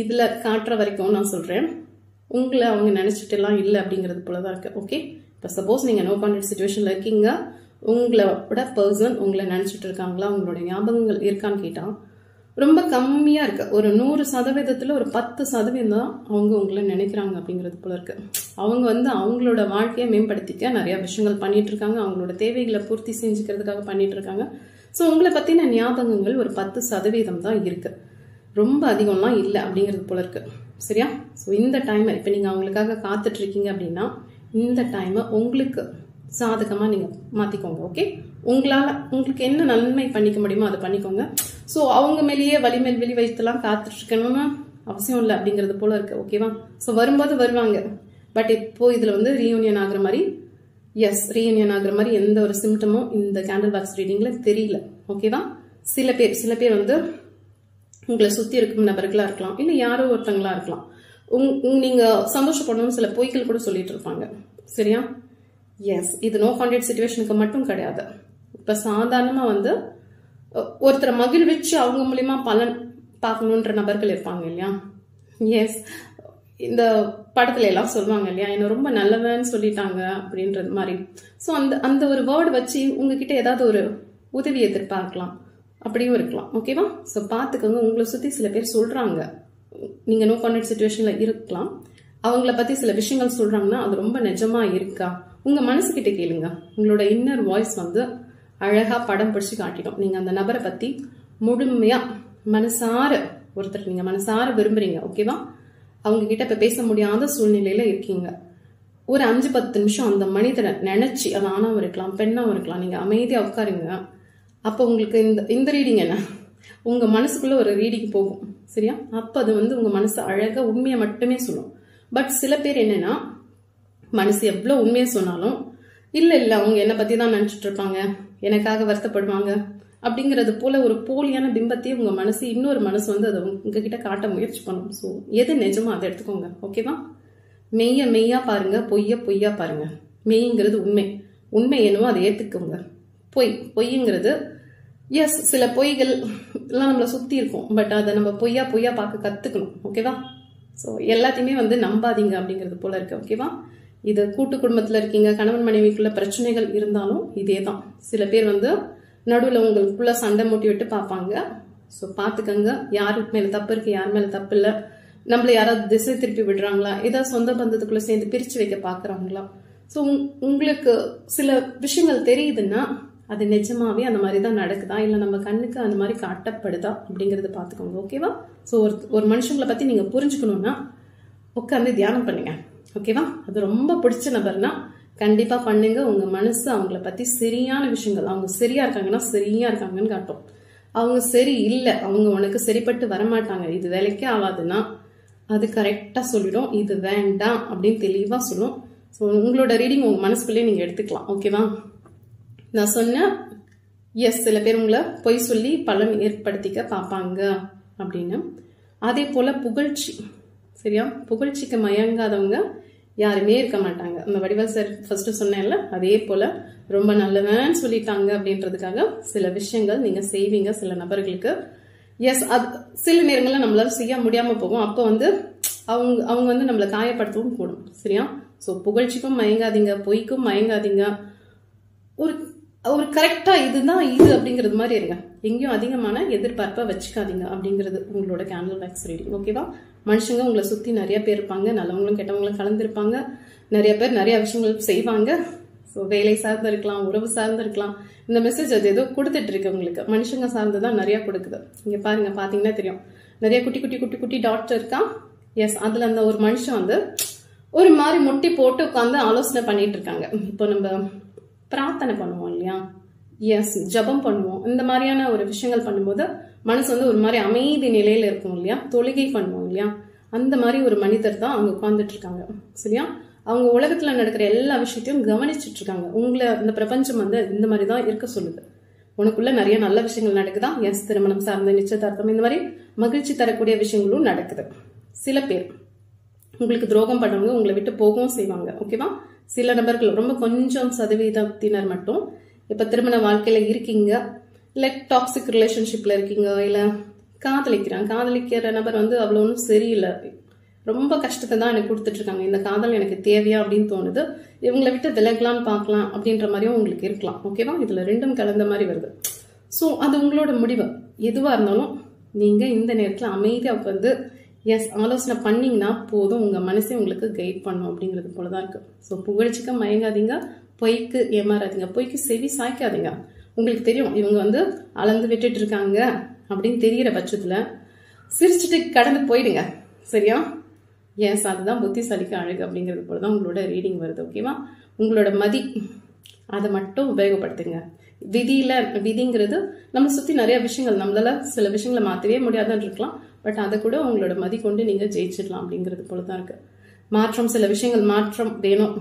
இதுல காட்டுற வரைக்கும் நான் சொல்றேன், உங்களை அவங்க நினைச்சிட்டு எல்லாம் இல்லை அப்படிங்கிறது போலதான் இருக்கு. ஓகே, இப்போ சப்போஸ் நீங்க நோ கான்டாக்ட் சுச்சுவேஷன்ல இருக்கீங்க, உங்களோட பர்சன் உங்களை நினைச்சிட்டு இருக்காங்களா, உங்களோட ஞாபகங்கள் இருக்கான்னு கேட்டா ரொம்ப கம்மியா இருக்கு. ஒரு 100% ஒரு 10% தான் அவங்க உங்களை நினைக்கிறாங்க அப்படிங்கிறது போல இருக்கு. அவங்க வந்து அவங்களோட வாழ்க்கையை மேம்படுத்திக்க நிறைய விஷயங்கள் பண்ணிட்டு இருக்காங்க, அவங்களோட தேவைகளை பூர்த்தி செஞ்சுக்கிறதுக்காக பண்ணிட்டு இருக்காங்க. ஸோ உங்களை பத்தின ஞாபகங்கள் ஒரு 10% தான் இருக்கு, ரொம்ப அதிகம்லாம் இல்லை அப்படிங்கிறது போல இருக்கு. சரியா? ஸோ இந்த டைமை இப்போ நீங்க அவங்களுக்காக காத்துட்டு இருக்கீங்க அப்படின்னா இந்த டைமை உங்களுக்கு சாதகமா நீங்க மாத்திக்கோங்க. ஓகே, உங்களுக்கு என்ன நன்மை பண்ணிக்க முடியுமோ அதை பண்ணிக்கோங்க. ஸோ அவங்க மேலேயே வலிமேல் வெளி வைத்துலாம் காத்துட்டு இருக்கணும்னு அவசியம் இல்லை அப்படிங்கிறது போல இருக்கு. ஓகேவா? ஸோ வரும்போது வருவாங்க, பட் இப்போ இதுல வந்து ரீயூனியன் ஆகுற மாதிரி, எஸ், ரீயூனியன் ஆகுற மாதிரி எந்த ஒரு சிம்டமும் இந்த கேண்டில் பாக்ஸ் ரீடிங்ல தெரியல. ஓகேவா? சில பேர் வந்து உங்களை சுத்தி இருக்கும் நபர்களா இருக்கலாம், இல்ல யாரோ ஒருத்தங்களா இருக்கலாம். நீங்க சந்தோஷப்படணும்னு சில பொய்கள் கூட சொல்லிட்டு இருப்பாங்க. சரியா? எஸ், இது நோ கான்டாக்ட் சிச்சுவேஷனுக்கு மட்டும் கிடையாது. இப்ப சாதாரணமா வந்து ஒருத்தரை மகிழ்விச்சு அவங்க மூலியமா பலன் பார்க்கணுன்ற நபர்கள் இருப்பாங்க இல்லையா. எஸ், இந்த படத்துல எல்லாம் சொல்லுவாங்க இல்லையா, என்ன ரொம்ப நல்லவன்னு சொல்லிட்டாங்க அப்படின்றது மாதிரி. ஸோ அந்த ஒரு வேர்டு வச்சு உங்ககிட்ட ஏதாவது ஒரு உதவி எதிர்பார்க்கலாம், அப்படியும் இருக்கலாம். ஓகேவா? ஸோ பார்த்துக்கோங்க, உங்களை சுற்றி சில பேர் சொல்றாங்க, நீங்க நோ கான்டாக்ட் சிச்சுவேஷன்ல இருக்கலாம், அவங்கள பத்தி சில விஷயங்கள் சொல்றாங்கன்னா அது ரொம்ப நிஜமா இருக்கா, உங்க மனசுகிட்ட கேளுங்க. உங்களோட இன்னர் வாய்ஸ் வந்து அழகா படம் பிடிச்சு காட்டிடும். நீங்க அந்த நபரை பத்தி முழுமையா மனசார, ஒருத்தர் நீங்க மனசார விரும்புறீங்க, ஓகேவா, அவங்க கிட்ட இப்ப பேச முடியாத சூழ்நிலையில இருக்கீங்க. ஒரு 5-10 நிமிஷம் அந்த மனிதனை நினைச்சு, அது ஆணாவும் இருக்கலாம் பெண்ணாவும் இருக்கலாம், நீங்க அமைதியா உட்காருங்க. அப்ப உங்களுக்கு இந்த ரீடிங் என்ன, உங்க மனசுக்குள்ள ஒரு ரீடிங் போகும். சரியா? அப்ப அது உங்க மனசு அழகா உண்மையை மட்டுமே சொல்லும். பட் சில பேர் என்னன்னா, மனசு எவ்வளவு உண்மையை சொன்னாலும் இல்ல அவங்க என்னை பத்தி தான் நினைச்சிட்டு இருப்பாங்க, எனக்காக வருத்தப்படுவாங்க அப்படிங்கறது போல ஒரு போலியான பிம்பத்தையே உங்க மனசு, இன்னொரு மனசு அதை உங்ககிட்ட காட்ட முயற்சி பண்ணும். ஸோ எது நிஜமோ அதை எடுத்துக்கோங்க. ஓகேவா? மெய்யா பாருங்க, பொய்யா பாருங்க. மெய்ங்கிறது உண்மை என்னவோ அதை ஏத்துக்கோங்க. பொய்ங்கிறது எஸ், சில பொய்கள் எல்லாம் நம்மளை சுத்தி இருக்கும். பட் அதை நம்ம பொய்யா பார்க்க கத்துக்கணும். ஓகேவா? ஸோ எல்லாத்தையுமே நம்பாதீங்க அப்படிங்கிறது போல இருக்கு. ஓகேவா? இது கூட்டு குடும்பத்துல இருக்கீங்க, கணவன் மனைவிக்குள்ள பிரச்சனைகள் இருந்தாலும் இதே தான். சில பேர் நடுவில் உங்களுக்குள்ள சண்டை மூட்டி விட்டு பார்ப்பாங்க. ஸோ பார்த்துக்கங்க, யாரு மேல தப்பு இருக்கு, யார் மேல தப்பு இல்லை, நம்மள யாராவது திசை திருப்பி விடுறாங்களா, ஏதாவது சொந்த பந்தத்துக்குள்ள சேர்ந்து பிரிச்சு வைக்க பாக்குறாங்களா. ஸோ உங்களுக்கு சில விஷயங்கள் தெரியுதுன்னா அது நிஜமாவே அந்த மாதிரி தான் நடக்குதா, இல்லை நம்ம கண்ணுக்கு அந்த மாதிரி காட்டப்படுதா அப்படிங்கறத பார்த்துக்கோங்க. ஓகேவா? ஸோ ஒரு மனுஷங்களை பத்தி நீங்க புரிஞ்சுக்கணும்னா உட்காந்து தியானம் பண்ணுங்க. ஓகேவா? அது ரொம்ப பிடிச்ச நபர்னா கண்டிப்பா பண்ணுங்க. உங்க மனசு அவங்கள பத்தி சரியான விஷயங்கள், அவங்க சரியா இருக்காங்கன்னா சரியா இருக்காங்கன்னு காட்டும். அவங்க சரி இல்லை, அவங்க உனக்கு சரிப்பட்டு வரமாட்டாங்க, இது வேலைக்கே ஆகாதுன்னா அது கரெக்டா சொல்லிடும், இது வேண்டாம் அப்படின்னு தெளிவா சொல்லும். ஸோ உங்களோட ரீடிங் உங்க மனசுக்குள்ளே நீங்க எடுத்துக்கலாம். ஓகேவா? நான் சொன்ன எஸ், சில பேர் உங்களை பொய் சொல்லி பலன் ஏற்படுத்திக்க பார்ப்பாங்க அப்படின்னு. அதே போல புகழ்ச்சி, சரியா? புகழ்ச்சிக்கு மயங்காதவங்க யாருமே இருக்க மாட்டாங்க. அந்த வடிவா சார் ஃபர்ஸ்ட் சொன்னேன்ல, அதே போல ரொம்ப நல்லவன் சொல்லிட்டாங்க அப்படின்றதுக்காக சில விஷயங்கள் நீங்க செய்வீங்க சில நபர்களுக்கு. எஸ், அது சில நேரங்கள்ல நம்மளால செய்ய முடியாம போகும். அப்போ அவங்க நம்மளை காயப்படுத்தவும் கூடும். சரியா? ஸோ புகழ்ச்சிக்கும் மயங்காதீங்க, பொய்க்கும் மயங்காதீங்க. ஒரு கரெக்டா இதுதான் இது அப்படிங்கிறது மாதிரி இருங்க. எங்கேயும் அதிகமான எதிர்பார்ப்பை வச்சுக்காதீங்க அப்படிங்கிறது உங்களோட கேண்டில் வேக்ஸ் ரீடிங். ஓகேவா? மனுஷங்க உங்களை சுத்தி நிறைய பேர் இருப்பாங்க, நல்லவங்களும் கெட்டவங்களும் கலந்துருப்பாங்க. நிறைய பேர் நிறைய விஷயங்கள் செய்வாங்க. ஸோ வேலை சார்ந்து இருக்கலாம், உறவு சார்ந்து இருக்கலாம். இந்த மெசேஜ் அது ஏதோ கொடுத்துட்டு இருக்கு உங்களுக்கு. மனுஷங்க சார்ந்துதான் நிறைய கொடுக்குது. இங்க பாருங்க, பாத்தீங்கன்னா தெரியும், நிறைய குட்டி குட்டி குட்டி குட்டி டாட் இருக்கா. எஸ், அதுல அந்த ஒரு மனுஷன் ஒரு மாதிரி முட்டி போட்டு உட்காந்து ஆலோசனை பண்ணிட்டு இருக்காங்க. இப்போ நம்ம பிரார்த்தனை பண்ணுவோம் இல்லையா, எஸ், ஜபம் பண்ணுவோம். இந்த மாதிரியான ஒரு விஷயங்கள் பண்ணும்போது மனசு ஒரு மாதிரி அமைதி நிலையில இருக்கும் இல்லையா, தொழுகை பண்ணுவோம் இல்லையா, அந்த மாதிரி ஒரு மனிதர் தான் அவங்க உட்கார்ந்துட்டு இருக்காங்க. சரியா? அவங்க உலகத்துல நடக்கிற எல்லா விஷயத்தையும் கவனிச்சுட்டு இருக்காங்க. உங்களை இந்த பிரபஞ்சம் இந்த மாதிரி தான் இருக்க சொல்லுது. உனக்குள்ள நிறைய நல்ல விஷயங்கள் நடக்குதா. எஸ், திருமணம் சார்ந்த நிச்சயதார்த்தம், இந்த மாதிரி மகிழ்ச்சி தரக்கூடிய விஷயங்களும் நடக்குது. சில பேர் உங்களுக்கு துரோகம் பண்ணவங்க உங்களை விட்டு போகவும் செய்வாங்க. ஓகேவா? சில நபர்கள், ரொம்ப கொஞ்சம் சதவீதத்தினர் மட்டும் இப்ப திருமண வாழ்க்கையில இருக்கீங்க, இல்ல டாக்ஸிக் ரிலேஷன்ஷிப்ல இருக்கீங்க, இல்ல காதலிக்கிற நபர் அவ்வளவு ஒன்றும் சரியில்லை, ரொம்ப கஷ்டத்தை தான் எனக்கு கொடுத்துட்டு இருக்காங்க, இந்த காதல் எனக்கு தேவையா அப்படின்னு தோணுது, இவங்களை விட்டு விலகலான்னு பார்க்கலாம் அப்படின்ற மாதிரியும் உங்களுக்கு இருக்கலாம். ஓகேவா? இதுல ரெண்டும் கலந்த மாதிரி வருது. ஸோ அது உங்களோட முடிவு. எதுவா இருந்தாலும் நீங்க இந்த நேரத்துல அமைதியா உட்காந்து எஸ் ஆலோசனை பண்ணீங்கன்னா போதும், உங்க மனசே உங்களுக்கு கைட் பண்ணும் அப்படிங்கிறது போலதான் இருக்கு. ஸோ புகழ்ச்சிக்க மயங்காதீங்க, பொய்க்கு ஏமாறாதீங்க, பொய்க்கு செவி சாய்க்காதீங்க. உங்களுக்கு தெரியும் இவங்க அளந்து விட்டுட்டு இருக்காங்க அப்படின்னு தெரியற பட்சத்துல சிரிச்சுட்டு கடந்து போயிடுங்க. சரியா? எஸ், அதுதான் புத்திசாலிக்கு அழகு அப்படிங்கிறது போலதான் உங்களோட ரீடிங் வருது. ஓகேவா? உங்களோட மதி அதை மட்டும் உபயோகப்படுத்துங்க. விதிங்கிறது நம்ம சுத்தி நிறைய விஷயங்கள், நம்மளால சில விஷயங்களை மாத்தவே முடியாதுன்னு இருக்கலாம். பட் அதை கூட உங்களோட மதி கொண்டு நீங்க ஜெயிச்சிடலாம் அப்படிங்கிறது போலதான் இருக்கு. மாற்றம், சில விஷயங்கள் மாற்றம் வேணும்,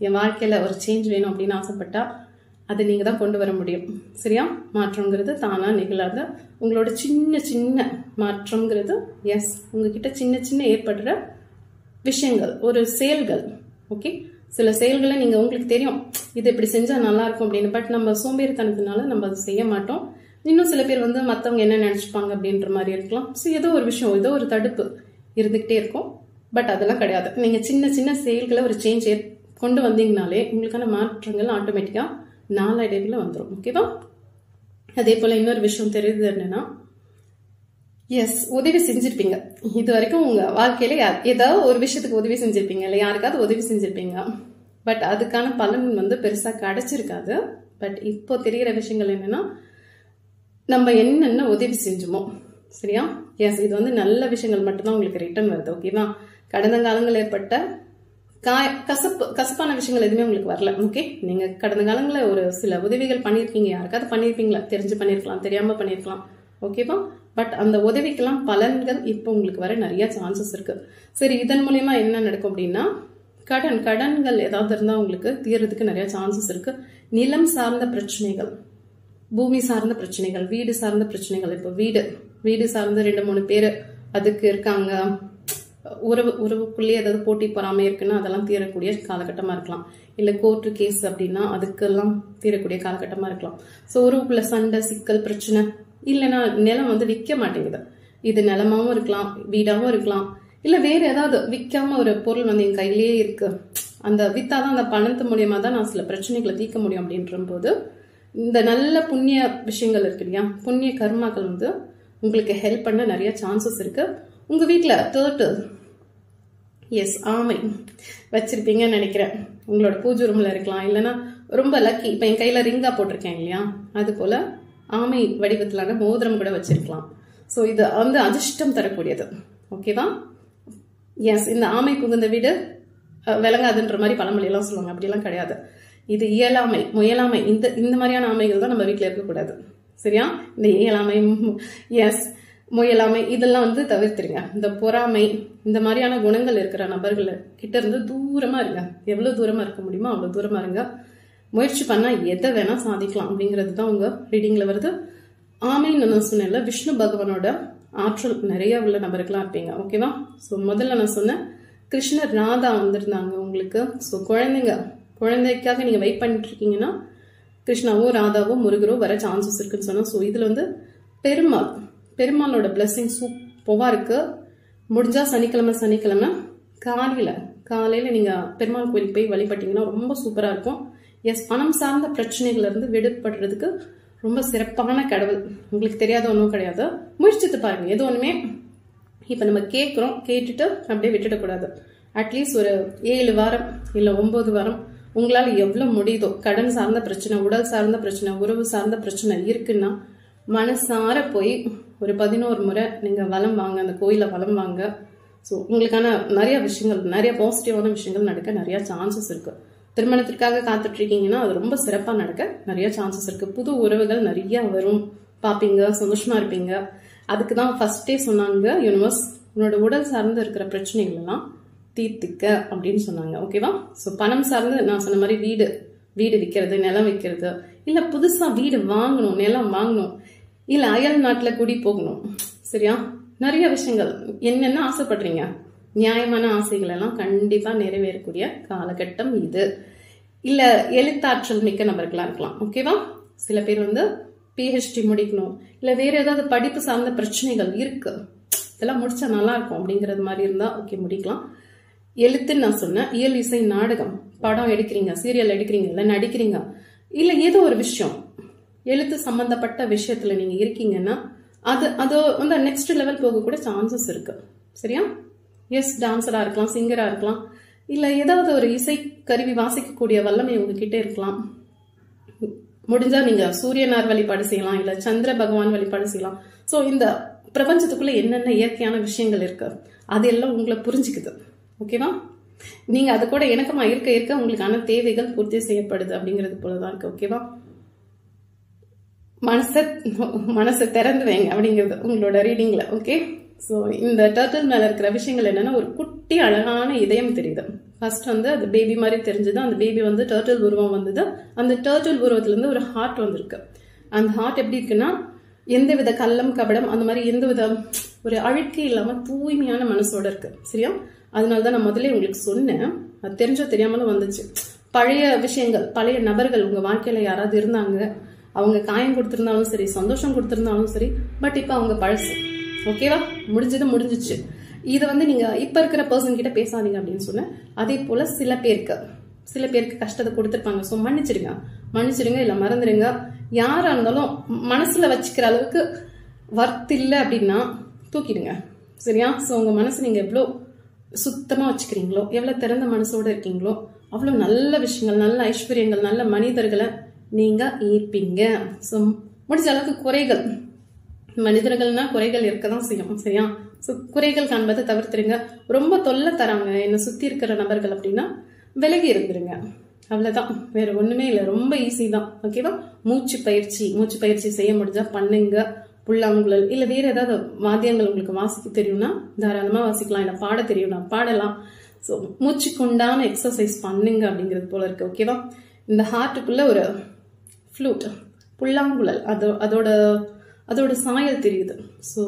என் வாழ்க்கையில ஒரு சேஞ்ச் வேணும் அப்படின்னு ஆசைப்பட்டா அதை நீங்க தான் கொண்டு வர முடியும். சரியா? மாற்றம்ங்கிறது தானா நிகழாத உங்களோட சின்ன சின்ன மாற்றம்ங்கிறது எஸ் உங்ககிட்ட சின்ன சின்ன ஏற்படுற விஷயங்கள், ஒரு செயல்கள். ஓகே, சில செயல்களை நீங்க உங்களுக்கு தெரியும் இது இப்படி செஞ்சா நல்லா இருக்கும் அப்படின்னு, பட் நம்ம சோம்பேறித்தனத்தினால நம்ம அதை செய்ய மாட்டோம். இன்னும் சில பேர் மத்தவங்க என்ன நினைச்சுப்பாங்க அப்படின்ற மாதிரி இருக்கலாம். ஸோ ஏதோ ஒரு விஷயம், ஏதோ ஒரு தடுப்பு இருந்துகிட்டே இருக்கும். பட் அதெல்லாம் கிடையாது. நீங்க சின்ன சின்ன செயல்களை ஒரு சேஞ்ச் கொண்டு வந்தீங்கனாலே உங்களுக்கான மாற்றங்கள் ஆட்டோமேட்டிக்கா நாளடைவில் வந்துடும். ஓகேவா? அதே போல இன்னொரு விஷயம் தெரியுது என்னன்னா, எஸ், உதவி செஞ்சிருப்பீங்க இது வரைக்கும் உங்க வாழ்க்கையில, ஏதாவது ஒரு விஷயத்துக்கு உதவி செஞ்சிருப்பீங்க, இல்ல யாருக்காவது உதவி செஞ்சிருப்பீங்க. பட் அதுக்கான பலன் பெருசா கிடைச்சிருக்காது. பட் இப்போ தெரிகிற விஷயங்கள் என்னன்னா, நம்ம என்னென்ன உதவி செஞ்சோமோ. சரியா? எஸ், இது நல்ல விஷயங்கள் மட்டும்தான் உங்களுக்கு ரிட்டர்ன் வருது. ஓகேவா? கடந்த காலங்கள் ஏற்பட்ட கசப்பான விஷயங்கள் எதுவுமே உங்களுக்கு வரல. ஓகே, நீங்க கடந்த காலங்களில் ஒரு சில உதவிகள் பண்ணிருக்கீங்க, யாருக்காவது பண்ணிருப்பீங்களா, தெரிஞ்சு பண்ணிருக்கலாம், தெரியாம பண்ணிருக்கலாம். ஓகேவா? பட் அந்த உதவிக்கெல்லாம் பலன்கள் இப்போ உங்களுக்கு வர நிறைய சான்சஸ் இருக்கு. சரி, இதன் மூலியமா என்ன நடக்கும் அப்படின்னா, கடன்கள் ஏதாவது இருந்தா உங்களுக்கு தீர்றதுக்கு நிறைய சான்சஸ் இருக்கு. நிலம் சார்ந்த பிரச்சனைகள், பூமி சார்ந்த பிரச்சனைகள், வீடு சார்ந்த பிரச்சனைகள், இப்போ வீடு சார்ந்த 2-3 பேர் அதுக்கு இருக்காங்க, உறவுக்குள்ளேயே ஏதாவது போட்டி பொறாமை இருக்குன்னா அதெல்லாம் தீரக்கூடிய காலகட்டமா இருக்கலாம். இல்ல கோர்ட்டு கேஸ் அப்படின்னா அதுக்கெல்லாம் தீரக்கூடிய காலகட்டமா இருக்கலாம். ஸோ உறவுக்குள்ள சண்டை, சிக்கல், பிரச்சனை, இல்லைன்னா நிலம் வந்து விற்க மாட்டேங்குது, இது நிலமாவும் இருக்கலாம், வீடாவும் இருக்கலாம், இல்ல வேற ஏதாவது விற்காம ஒரு பொருள் வந்து என் கையிலேயே இருக்கு, அந்த வித்தாதான் அந்த பணத்து மூலியமா தான் நான் சில பிரச்சனைகளை தீர்க்க முடியும் அப்படின்ற போது இந்த நல்ல புண்ணிய விஷயங்கள் இருக்கு இல்லையா, புண்ணிய கர்மாக்கள் வந்து உங்களுக்கு ஹெல்ப் பண்ண நிறைய சான்சஸ் இருக்கு. உங்க வீட்டுல டர்ட்டில், எஸ், ஆமை வச்சிருப்பீங்கன்னு நினைக்கிறேன். உங்களோட பூஜை ரூம்ல இருக்கலாம், இல்லைன்னா ரொம்ப லக்கி, இப்ப என் கையில ரிங்கா போட்டிருக்கேன் இல்லையா, அது போல ஆமை வடிவத்திலான மோதிரம் கூட வச்சிருக்கலாம். ஸோ இது வந்து அதிர்ஷ்டம் தரக்கூடியது. ஓகேவா? எஸ், இந்த ஆமை புகுந்த வீடு விளங்காதுன்ற மாதிரி பழமொழி எல்லாம் சொல்லுவாங்க, அப்படிலாம் கிடையாது. இது இயலாமை, முயலாமை, இந்த மாதிரியான ஆமைகள் தான் நம்ம வீட்டில் இருக்கக்கூடாது. சரியா? இந்த இயலாமை, எஸ், முயலாமை இதெல்லாம் வந்து தவிர்த்துருங்க. இந்த பொறாமை, இந்த மாதிரியான குணங்கள் இருக்கிற நபர்கள் கிட்ட இருந்து தூரமா இருங்க. எவ்வளவு தூரமா இருக்க முடியுமோ அவ்வளவு தூரமா இருங்க. முயற்சி பண்ணா எதை வேணா சாதிக்கலாம் அப்படிங்கிறது தான் உங்க ரீடிங்ல வருது. ஆமைன்னு நான் சொன்னேன்ல, விஷ்ணு பகவானோட ஆற்றல் நிறைய உள்ள நபர்களா இருப்பீங்க. ஓகேவா? ஸோ முதல்ல நான் சொன்னேன், கிருஷ்ணர் ராதா வந்திருந்தாங்க உங்களுக்கு. ஸோ குழந்தைக்காக நீங்க வெயிட் பண்ணிட்டு இருக்கீங்கன்னா கிருஷ்ணாவோ ராதாவோ முருகரோ வர சான்சஸ் இருக்குன்னு சொன்னா. ஸோ இதுல வந்து பெருமாளோட பிளெஸிங் சூப்பரா இருக்கு. முடிஞ்சா சனிக்கிழமை காலையில நீங்க பெருமாள் கோயிலுக்கு போய் வழிபட்டீங்கன்னா ரொம்ப சூப்பரா இருக்கும். எஸ், பணம் சார்ந்த பிரச்சனைகள்ல இருந்து விடுபடுறதுக்கு ரொம்ப சிறப்பான கடவுள். உங்களுக்கு தெரியாத ஒன்றும் கிடையாது, முயற்சித்து பாருங்க. எது ஒண்ணுமே இப்ப நம்ம கேட்டுட்டு அப்படியே விட்டுடக்கூடாது. அட்லீஸ்ட் ஒரு 7 வாரம் இல்ல 9 வாரம் உங்களால எவ்வளவு முடியுதோ, கடன் சார்ந்த பிரச்சனை, உடல் சார்ந்த பிரச்சனை, உறவு சார்ந்த பிரச்சனை இருக்குன்னா மனசார போய் ஒரு 11 முறை நீங்க வலம் வாங்க, அந்த கோயில வலம் வாங்க. ஸோ உங்களுக்கான நிறைய விஷயங்கள், நிறைய பாசிட்டிவான விஷயங்கள் நடக்க நிறைய சான்சஸ் இருக்கு. திருமணத்திற்காக காத்துட்டு இருக்கீங்கன்னா அது ரொம்ப சிறப்பா நடக்க நிறைய சான்சஸ் இருக்கு. புது உறவுகள் நிறைய வரும், பாப்பீங்க, சந்தோஷமா இருப்பீங்க. அதுக்குதான் ஃபர்ஸ்டே சொன்னாங்க, யூனிவர்ஸ் உன்னோட உடல் சார்ந்து இருக்கிற பிரச்சனைகள் எல்லாம் தீர்த்துக்க அப்படின்னு சொன்னாங்க. ஓகேவா? ஸோ பணம் சார்ந்து நான் சொன்ன மாதிரி வீடு விற்கிறது, நிலம் விற்கிறது, இல்ல புதுசா வீடு வாங்கணும், நிலம் வாங்கணும், இல்ல அயல் நாட்டுல குடி போகணும். சரியா? நிறைய விஷயங்கள் என்னென்ன ஆசைப்படுறீங்க, நியாயமான ஆசைகள் எல்லாம் கண்டிப்பா நிறைவேறக்கூடிய காலகட்டம் இது. இல்ல எழுத்தாற்றல் மிக்க நபர்களா இருக்கலாம். ஓகேவா? சில பேர் வந்து PhD முடிக்கணும், இல்ல வேற ஏதாவது படிப்பு சார்ந்த பிரச்சனைகள் இருக்கு, இதெல்லாம் முடிச்சா நல்லா இருக்கும் அப்படிங்கறது மாதிரி இருந்தா ஓகே, முடிக்கலாம். எழுத்துன்னு நான் சொன்னேன், இயல், இசை, நாடகம், படம் எடுக்கிறீங்க, சீரியல் எடுக்கிறீங்க, இல்ல நடிக்கிறீங்க, இல்ல ஏதோ ஒரு விஷயம் எழுத்து சம்பந்தப்பட்ட விஷயத்துல நீங்க இருக்கீங்கன்னா அது வந்து நெக்ஸ்ட் லெவல் போக கூட சான்சஸ் இருக்கு. சரியா? எஸ், டான்ஸரா இருக்கலாம், சிங்கரா இருக்கலாம், இல்ல ஏதாவது ஒரு இசை கருவி வாசிக்கக்கூடிய வல்லமை உங்ககிட்ட இருக்கலாம். முடிஞ்சா நீங்க சூரியனார் வழிபாடு செய்யலாம், இல்ல சந்திர பகவான் வழிபாடு செய்யலாம். சோ இந்த பிரபஞ்சத்துக்குள்ள என்னென்ன இயற்கையான விஷயங்கள் இருக்கு அதெல்லாம் உங்களை புரிஞ்சுக்குது. ஓகேவா? நீங்க அது கூட இணக்கமா இருக்க உங்களுக்கான தேவைகள் பூர்த்தி செய்யப்படுது அப்படிங்கிறது போலதான் இருக்கு. ஓகேவா? மனசை திறந்து வைங்க அப்படிங்கிறது உங்களோட ரீடிங்ல. ஓகே? ஸோ இந்த டர்ட்டில் மேல இருக்கிற விஷயங்கள் என்னன்னா, ஒரு குட்டி அழகான இதயம் தெரியுது. ஃபர்ஸ்ட் வந்து அது பேபி மாதிரி தெரிஞ்சது. அந்த பேபி வந்து டர்ட்டில் உருவம் வந்தது. அந்த டர்ட்டில் உருவத்துல இருந்து ஒரு ஹார்ட் வந்திருக்கு. அந்த ஹார்ட் எப்படி இருக்குன்னா, எந்தவித கள்ளம் கபடம் அந்த மாதிரி எந்தவித ஒரு அழுக்கே இல்லாம தூய்மையான மனசோட இருக்கு. சரியா? அதனாலதான் நான் முதல்ல உங்களுக்கு சொன்னேன், அது தெரிஞ்சோ தெரியாமலும் வந்துச்சு. பழைய விஷயங்கள், பழைய நபர்கள் உங்க வாழ்க்கையில யாராவது இருந்தாங்க, அவங்க காயம் கொடுத்திருந்தாலும் சரி, சந்தோஷம் கொடுத்திருந்தாலும் சரி, பட் இப்ப அவங்க பழசு. ஓகேவா? முடிஞ்சிச்சு. இதை வந்து நீங்க இப்ப இருக்கிற பர்சன் கிட்ட பேசாதீங்க அப்படின்னு சொன்னேன். அதே போல சில பேருக்கு கஷ்டத்தை கொடுத்திருப்பாங்க. ஸோ மன்னிச்சிடுங்க, இல்ல மறந்துடுங்க. யாரா இருந்தாலும் மனசுல வச்சுக்கிற அளவுக்கு வர்த் இல்லை அப்படின்னா தூக்கிடுங்க. சரியா? ஸோ உங்க மனசு நீங்க எவ்வளவு சுத்தமா வச்சுக்கிறீங்களோ, எவ்வளவு திறந்த மனசோட இருக்கீங்களோ, அவ்வளவு நல்ல விஷயங்கள், நல்ல ஐஸ்வர்யங்கள், நல்ல மனிதர்களை நீங்க ஈர்ப்பீங்க. ஸோ முடிஞ்ச அளவுக்கு குறைகள், மனிதர்கள்னா குறைகள் இருக்கதான் செய்யும். சரியா? ஸோ குறைகள் காண்பதை தவிர்த்துருங்க. ரொம்ப தொல்லை தராங்க என்னை சுற்றி இருக்கிற நபர்கள் அப்படின்னா விலகி இருந்துருங்க. அவ்வளோதான், வேற ஒன்றுமே இல்லை. ரொம்ப ஈஸி தான். ஓகேவா? மூச்சு பயிற்சி செய்ய முடிஞ்சா பண்ணுங்க. புல்லாங்குழல் இல்லை வேற ஏதாவது வாத்தியங்கள் உங்களுக்கு வாசிக்க தெரியும்னா தாராளமாக வாசிக்கலாம். இல்லை பாட தெரியும்னா பாடலாம். ஸோ மூச்சுக்குண்டான எக்ஸசைஸ் பண்ணுங்க அப்படிங்கிறது போல இருக்கு. ஓகேவா? இந்த ஹார்ட்டுக்குள்ள ஒரு ஃப்ளூட் புல்லாங்குழல் அதோட சாயல் தெரியுது. ஸோ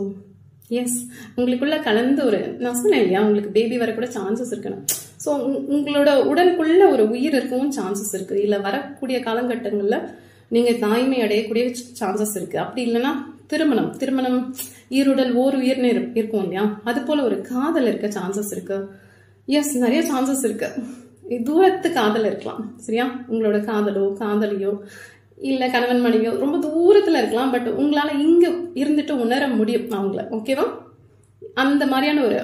எஸ், உங்களுக்குள்ள கலந்து நான் சொன்னேன் இல்லையா, உங்களுக்கு பேபி வரக்கூட சான்சஸ் இருக்குன்னு. ஸோ உங்களோட உடலுக்குள்ள ஒரு உயிர் இருக்கவும் சான்சஸ் இருக்கு. இல்லை வரக்கூடிய காலகட்டங்களில் நீங்க தாய்மை அடையக்கூடிய சான்சஸ் இருக்கு. அப்படி இல்லைன்னா திருமணம் ஈருடல் ஓர் உயிர்னு இருக்கும் இல்லையா, அது போல ஒரு காதல் இருக்க சான்சஸ் இருக்கு. எஸ், நிறைய சான்சஸ் இருக்கு. தூரத்து காதல் இருக்கலாம். சரியா? உங்களோட காதலியோ இல்ல கணவன் மனைவியோ ரொம்ப தூரத்துல இருக்கலாம். பட் உங்களால இங்க இருந்துட்டு உணர முடியும் அவங்கள. ஓகேவா? அந்த மாதிரியான ஒரு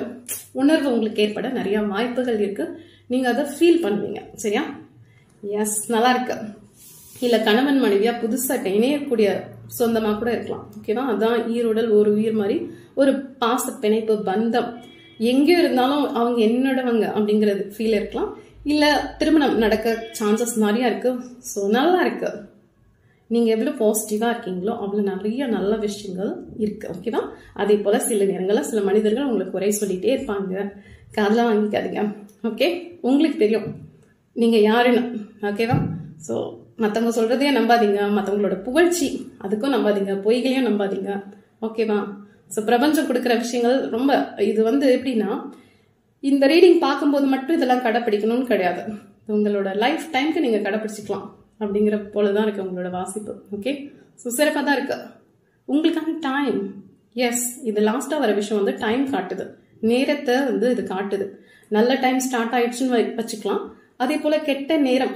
உணர்வு உங்களுக்கு ஏற்பட நிறைய வாய்ப்புகள் இருக்கு. நீங்க அதை ஃபீல் பண்ணுவீங்க. சரியா? எஸ், நல்லா இருக்கு. இல்ல கணவன் மனைவியா புதுசா இணையக்கூடிய சொந்தமா கூட இருக்கலாம். ஓகேவா? அதான் ஈருடல் ஒரு உயிர் மாதிரி ஒரு பாச பிணைப்பு பந்தம். எங்கே இருந்தாலும் அவங்க என்னோடவங்க அப்படிங்கிறது ஃபீல் இருக்கலாம். இல்ல திருமணம் நடக்க சான்சஸ் நிறைய இருக்கு. ஸோ நல்லா இருக்கு. நீங்க எவ்வளவு பாசிட்டிவா இருக்கீங்களோ அவ்வளவு நிறைய நல்ல விஷயங்கள் இருக்கு. ஓகேவா? அதே போல சில நேரங்களில் சில மனிதர்கள் உங்களுக்கு குறை சொல்லிட்டே இருப்பாங்க. காதெல்லாம் வாங்கிக்காதீங்க. ஓகே? உங்களுக்கு தெரியும் நீங்க யாருன்னு. ஓகேவா? ஸோ மற்றவங்க சொல்றதையும் நம்பாதீங்க, மற்றவங்களோட புகழ்ச்சி அதுக்கும் நம்பாதீங்க, பொய்களையும் நம்பாதீங்க. ஓகேவா? ஸோ பிரபஞ்சம் கொடுக்குற விஷயங்கள் ரொம்ப இது எப்படின்னா, இந்த ரீடிங் பார்க்கும்போது மட்டும் இதெல்லாம் கடைப்பிடிக்கணும்னு கிடையாது. உங்களோட லைஃப் டைம்க்கு நீங்க கடைப்பிடிச்சிக்கலாம் அப்படிங்கிற போலதான் இருக்கு உங்களோட வாசிப்பு. ஓகே? ஸோ சிறப்பாக தான் இருக்கு. உங்களுக்கான டைம், எஸ், இது லாஸ்டா வர விஷயம் டைம் காட்டுது, நேரத்தை இது காட்டுது. நல்ல டைம் ஸ்டார்ட் ஆயிடுச்சுன்னு வச்சுக்கலாம். அதே போல கெட்ட நேரம்,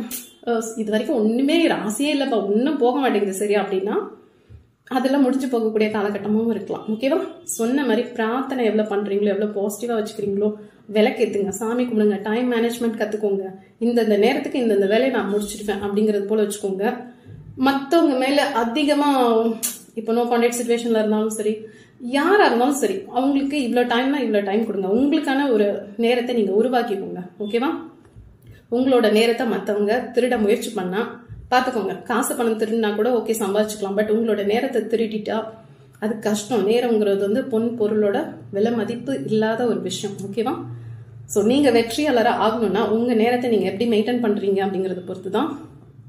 இது வரைக்கும் ஒண்ணுமே ராசியே இல்லப்பா, ஒன்னும் போக மாட்டேங்குது சரியா அப்படின்னா அதெல்லாம் முடிஞ்சு போகக்கூடிய காலகட்டமும் இருக்கலாம். ஓகேவா? சொன்ன மாதிரி பிரார்த்தனை எவ்வளவு பண்றீங்களோ, எவ்வளவு பாசிட்டிவா வச்சுக்கிறீங்களோ, விளக்கேத்துங்க, சாமி கும்பிடுங்க, டைம் மேனேஜ்மெண்ட் கத்துக்கோங்க. இந்த நேரத்துக்கு இந்த வேலையை நான் முடிச்சிருப்பேன் அப்படிங்கறது போல வச்சுக்கோங்க. மத்தவங்க மேல அதிகமா இப்போ நோ கான்டாக்ட் சிச்சுவேஷன்ல இருந்தாலும் சரி, யாரா இருந்தாலும் சரி, அவங்களுக்கு இவ்வளவு டைம்னா இவ்வளவு டைம் கொடுங்க. உங்களுக்கான ஒரு நேரத்தை நீங்க உருவாக்கிக்கோங்க. ஓகேவா? உங்களோட நேரத்தை மத்தவங்க திருட முயற்சி பண்ணா பாத்துக்கோங்க. காசு பணம் திருடினா கூட ஓகே, சம்பாதிச்சுக்கலாம். பட் உங்களோட நேரத்தை திருடிட்டா அது கஷ்டம். நேரம்ங்கிறது பொன் பொருளோட விலை மதிப்பு இல்லாத ஒரு விஷயம். ஓகேவா? ஸோ நீங்க வெற்றியாளரா ஆகணும்னா உங்க நேரத்தை நீங்க எப்படி மெயின்டைன் பண்றீங்க அப்படிங்கறத பொறுத்து தான்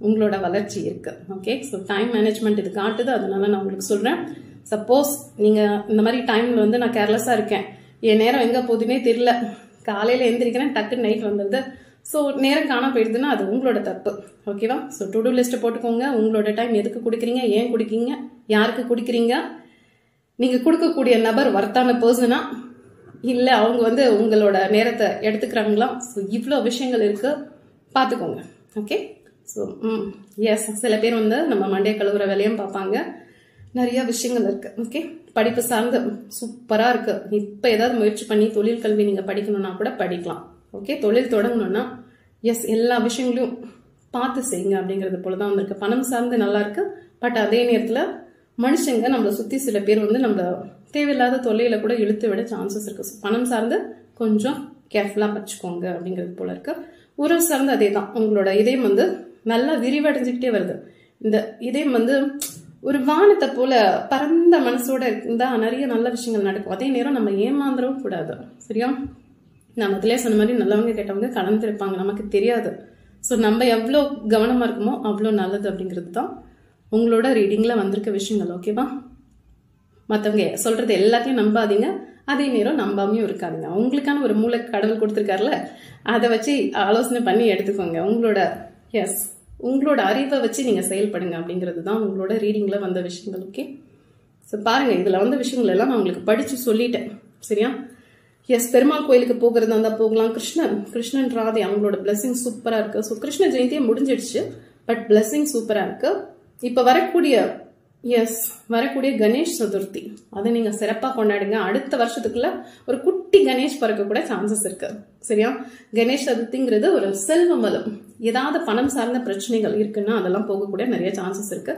உங்களோட வளர்ச்சி இருக்கு. ஓகே? ஸோ டைம் மேனேஜ்மெண்ட் இது காட்டுது. அதனால நான் உங்களுக்கு சொல்றேன், சப்போஸ் நீங்க இந்த மாதிரி டைம்ல நான் கேர்லெஸ்ஸா இருக்கேன், என் நேரம் எங்க போகுதுன்னே தெரியல, காலையில எந்திரிக்கிறேன் டக்குன்னு நைட் வந்துடுது, ஸோ நேரம் காணாம போயிடுதுன்னா அது உங்களோட தப்பு. ஓகேவா? ஸோ டு டூ லிஸ்ட் போட்டுக்கோங்க. உங்களோட டைம் எதுக்கு குடிக்கிறீங்க, ஏன் குடிக்கிறீங்க, யாருக்கு குடிக்கிறீங்க, நீங்க கொடுக்கக்கூடிய நபர் வர்த்தான பர்சனா இல்ல அவங்க உங்களோட நேரத்தை எடுத்துக்கிறாங்களா? ஸோ இவ்வளோ விஷயங்கள் இருக்கு, பார்த்துக்கோங்க. ஓகே? ஸோ எஸ், சில பேர் நம்ம மண்டைய கழுவுற வேலையும் பார்ப்பாங்க. நிறைய விஷயங்கள் இருக்கு. ஓகே? படிப்பு சார்ந்து சூப்பரா இருக்கு. இப்ப ஏதாவது முயற்சி பண்ணி தொழில் கல்வி நீங்க படிக்கணும்னா கூட படிக்கலாம். ஓகே? தொழில் தொடங்கணும்னா எஸ், எல்லா விஷயங்களையும் பார்த்து செய்யுங்க அப்படிங்கிறது போலதான் வந்திருக்கு. பணம் சார்ந்து நல்லா இருக்கு. பட் அதே நேரத்துல மனுஷங்க நம்மளை சுத்தி சில பேர் நம்மள தேவையில்லாத தொல்லையில கூட இழுத்து விட சான்சஸ் இருக்கு. பணம் சார்ந்து கொஞ்சம் கேர்ஃபுல்லா வச்சுக்கோங்க அப்படிங்கிறது போல இருக்கு. உறவு சார்ந்து அதே தான். உங்களோட இதயம் நல்லா விரிவடைஞ்சுக்கிட்டே வருது. இந்த இதயம் ஒரு வானத்தை போல பரந்த மனசோட இருந்தா நிறைய நல்ல விஷயங்கள் நடக்கும். அதே நேரம் நம்ம ஏமாந்துடவும் கூடாது. சரியா? நம்ம அதிலே சொன்ன மாதிரி நல்லவங்க கேட்டவங்க கலந்துருப்பாங்க, நமக்கு தெரியாது. ஸோ நம்ம எவ்வளோ கவனமா இருக்குமோ அவ்வளோ நல்லது அப்படிங்கிறது தான் உங்களோட ரீடிங்ல வந்திருக்க விஷயங்கள். ஓகேவா? மற்றவங்க சொல்றது எல்லாத்தையும் நம்பாதீங்க, அதே நேரம் நம்பாமையும் இருக்காதுங்க. உங்களுக்கான ஒரு மூளை கடவுள் கொடுத்துருக்காருல, அதை வச்சு ஆலோசனை பண்ணி எடுத்துக்கோங்க. உங்களோட அறிவை வச்சு நீங்க செயல்படுங்க அப்படிங்கிறது தான் உங்களோட ரீடிங்ல வந்த விஷயங்கள். ஓகே? ஸோ பாருங்க, இதுல வந்த விஷயங்கள் எல்லாம் நான் உங்களுக்கு படிச்சு சொல்லிட்டேன். சரியா? எஸ், பெருமாள் கோயிலுக்கு போகிறதா இருந்தா போகலாம். கிருஷ்ணன் ராதை அவங்களோட பிளஸிங் சூப்பரா இருக்கு. ஸோ கிருஷ்ண ஜெயந்தியே முடிஞ்சிடுச்சு, பட் பிளஸிங் சூப்பரா இருக்கு. இப்ப வரக்கூடிய கணேஷ் சதுர்த்தி அதை நீங்க சிறப்பா கொண்டாடுங்க. அடுத்த வருஷத்துக்குள்ள ஒரு குட்டி கணேஷ் பிறக்க கூட சான்சஸ் இருக்கு. சரியா? கணேஷ் சதுர்த்திங்கிறது ஒரு செல்வ வளம். ஏதாவது பணம் சார்ந்த பிரச்சனைகள் இருக்குன்னா அதெல்லாம் போகக்கூடிய நிறைய சான்சஸ் இருக்கு.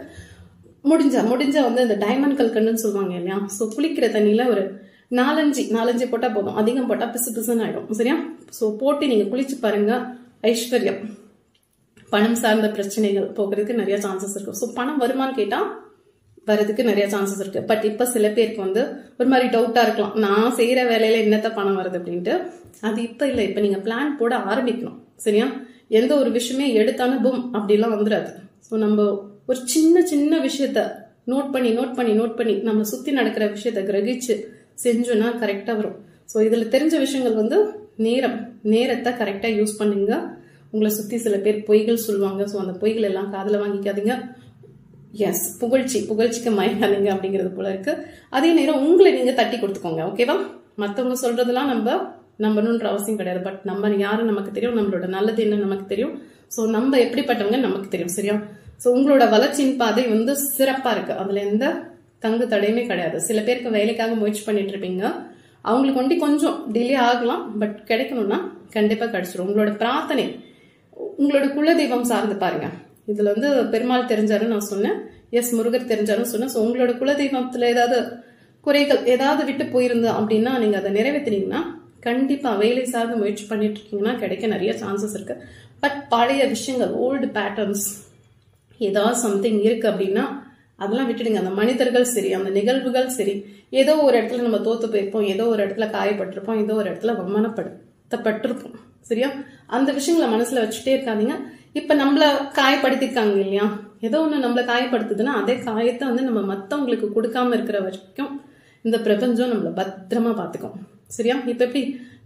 முடிஞ்ச இந்த டைமண்ட் கல்கண்டுன்னு சொல்லுவாங்க இல்லையா? ஸோ குளிக்கிற தண்ணியில ஒரு 4-5 போட்டா போதும், அதிகம் போட்டா பிசு பிசுன்னு ஆயிடும். சரியா? சோ போட்டு நீங்க குளிச்சு பாருங்க. ஐஸ்வர்யம், பணம் சார்ந்த பிரச்சனைகள் போகிறதுக்கு நிறைய சான்சஸ் இருக்கு. சோ பணம் வருமான்னு கேட்டா வரதுக்கு நிறைய சான்சஸ் இருக்கு. பட் இப்ப சில பேருக்கு வந்து ஒரு மாதிரி டவுட்டா இருக்கலாம், நான் செய்யற வேலையில என்னத்த பணம் வருது அப்படின்ட்டு. அது இப்ப இல்ல, இப்ப நீங்க பிளான் போட ஆரம்பிக்கணும். சரியா? எந்த ஒரு விஷயமே எடுத்தாலும் பூம் அப்படிலாம் வந்துடாது. ஸோ நம்ம ஒரு சின்ன சின்ன விஷயத்த நோட் பண்ணி நம்ம சுத்தி நடக்கிற விஷயத்த கிரகிச்சு செஞ்சோம்னா கரெக்டா வரும். ஸோ இதுல தெரிஞ்ச விஷயங்கள் வந்து நேரத்தை கரெக்டா யூஸ் பண்ணுங்க. உங்களை சுத்தி சில பேர் பொய்கள் சொல்லுவாங்க. ஸோ அந்த பொய்கள் எல்லாம் காதுல வாங்கிக்காதீங்க. எஸ், புகழ்ச்சிக்கு மயங்காதீங்க அப்படிங்கிறது போல இருக்கு. அதே நேரம் உங்களை நீங்க தட்டி கொடுத்துக்கோங்க. ஓகேவா? மத்தவங்க சொல்றதெல்லாம் நம்ம நம்பணுன்ற அவசியம் கிடையாது. பட் நம்ம யாரும் நமக்கு தெரியும், நம்மளோட நல்லது என்ன நமக்கு தெரியும். சோ நம்ம எப்படிப்பட்டவங்க நமக்கு தெரியும். சரியா? சோ உங்களோட வளர்ச்சியின் பாதை வந்து சிறப்பா இருக்கு, அதுல எந்த தங்கு தடையுமே கிடையாது. சில பேருக்கு வேலைக்காக முயற்சி பண்ணிட்டு இருப்பீங்க, அவங்களுக்கு ஒண்டி கொஞ்சம் டிலே ஆகலாம். பட் கிடைக்கணும்னா கண்டிப்பா கிடைச்சிடும். உங்களோட பிரார்த்தனை, உங்களோட குலதெய்வம் சார்ந்து பாருங்க. இதுல வந்து பெருமாள் தெரிஞ்சாருன்னு நான் சொன்னேன், எஸ் முருகர் தெரிஞ்சாருன்னு சொன்னேன். சோ உங்களோட குலதெய்வத்துல ஏதாவது குறைகள் ஏதாவது விட்டு போயிருந்தா அப்படின்னா நீங்க அதை நிறைவேற்றினீங்கன்னா கண்டிப்பா வேலை சார்ந்து முயற்சி பண்ணிட்டு இருக்கீங்கன்னா கிடைக்க நிறைய சான்சஸ் இருக்கு. பட் பழைய விஷயங்கள், ஓல்டு பேட்டர்ன்ஸ் ஏதாவது சம்திங் இருக்கு அப்படின்னா அதெல்லாம் விட்டுடுங்க. அந்த மனிதர்கள் சரி, அந்த நிகழ்வுகள் சரி, ஏதோ ஒரு இடத்துல நம்ம தோத்து போயிருப்போம், ஏதோ ஒரு இடத்துல காயப்பட்டிருப்போம், ஏதோ ஒரு இடத்துல அவமானப்பட்டிருப்போம். சரியா? அந்த விஷயங்களை மனசுல வச்சுட்டே இருக்காதீங்க. இப்ப நம்மள காயப்படுத்திருக்காங்க இல்லையா, ஏதோ ஒண்ணு நம்மள காயப்படுத்துதுன்னா அதே காயத்தை வந்து நம்ம மத்தவங்களுக்கு கொடுக்காம இருக்கிற வரைக்கும் இந்த பிரபஞ்சம் நம்மள பத்திரமா பாத்துக்கும். சரியா? இப்ப எப்படி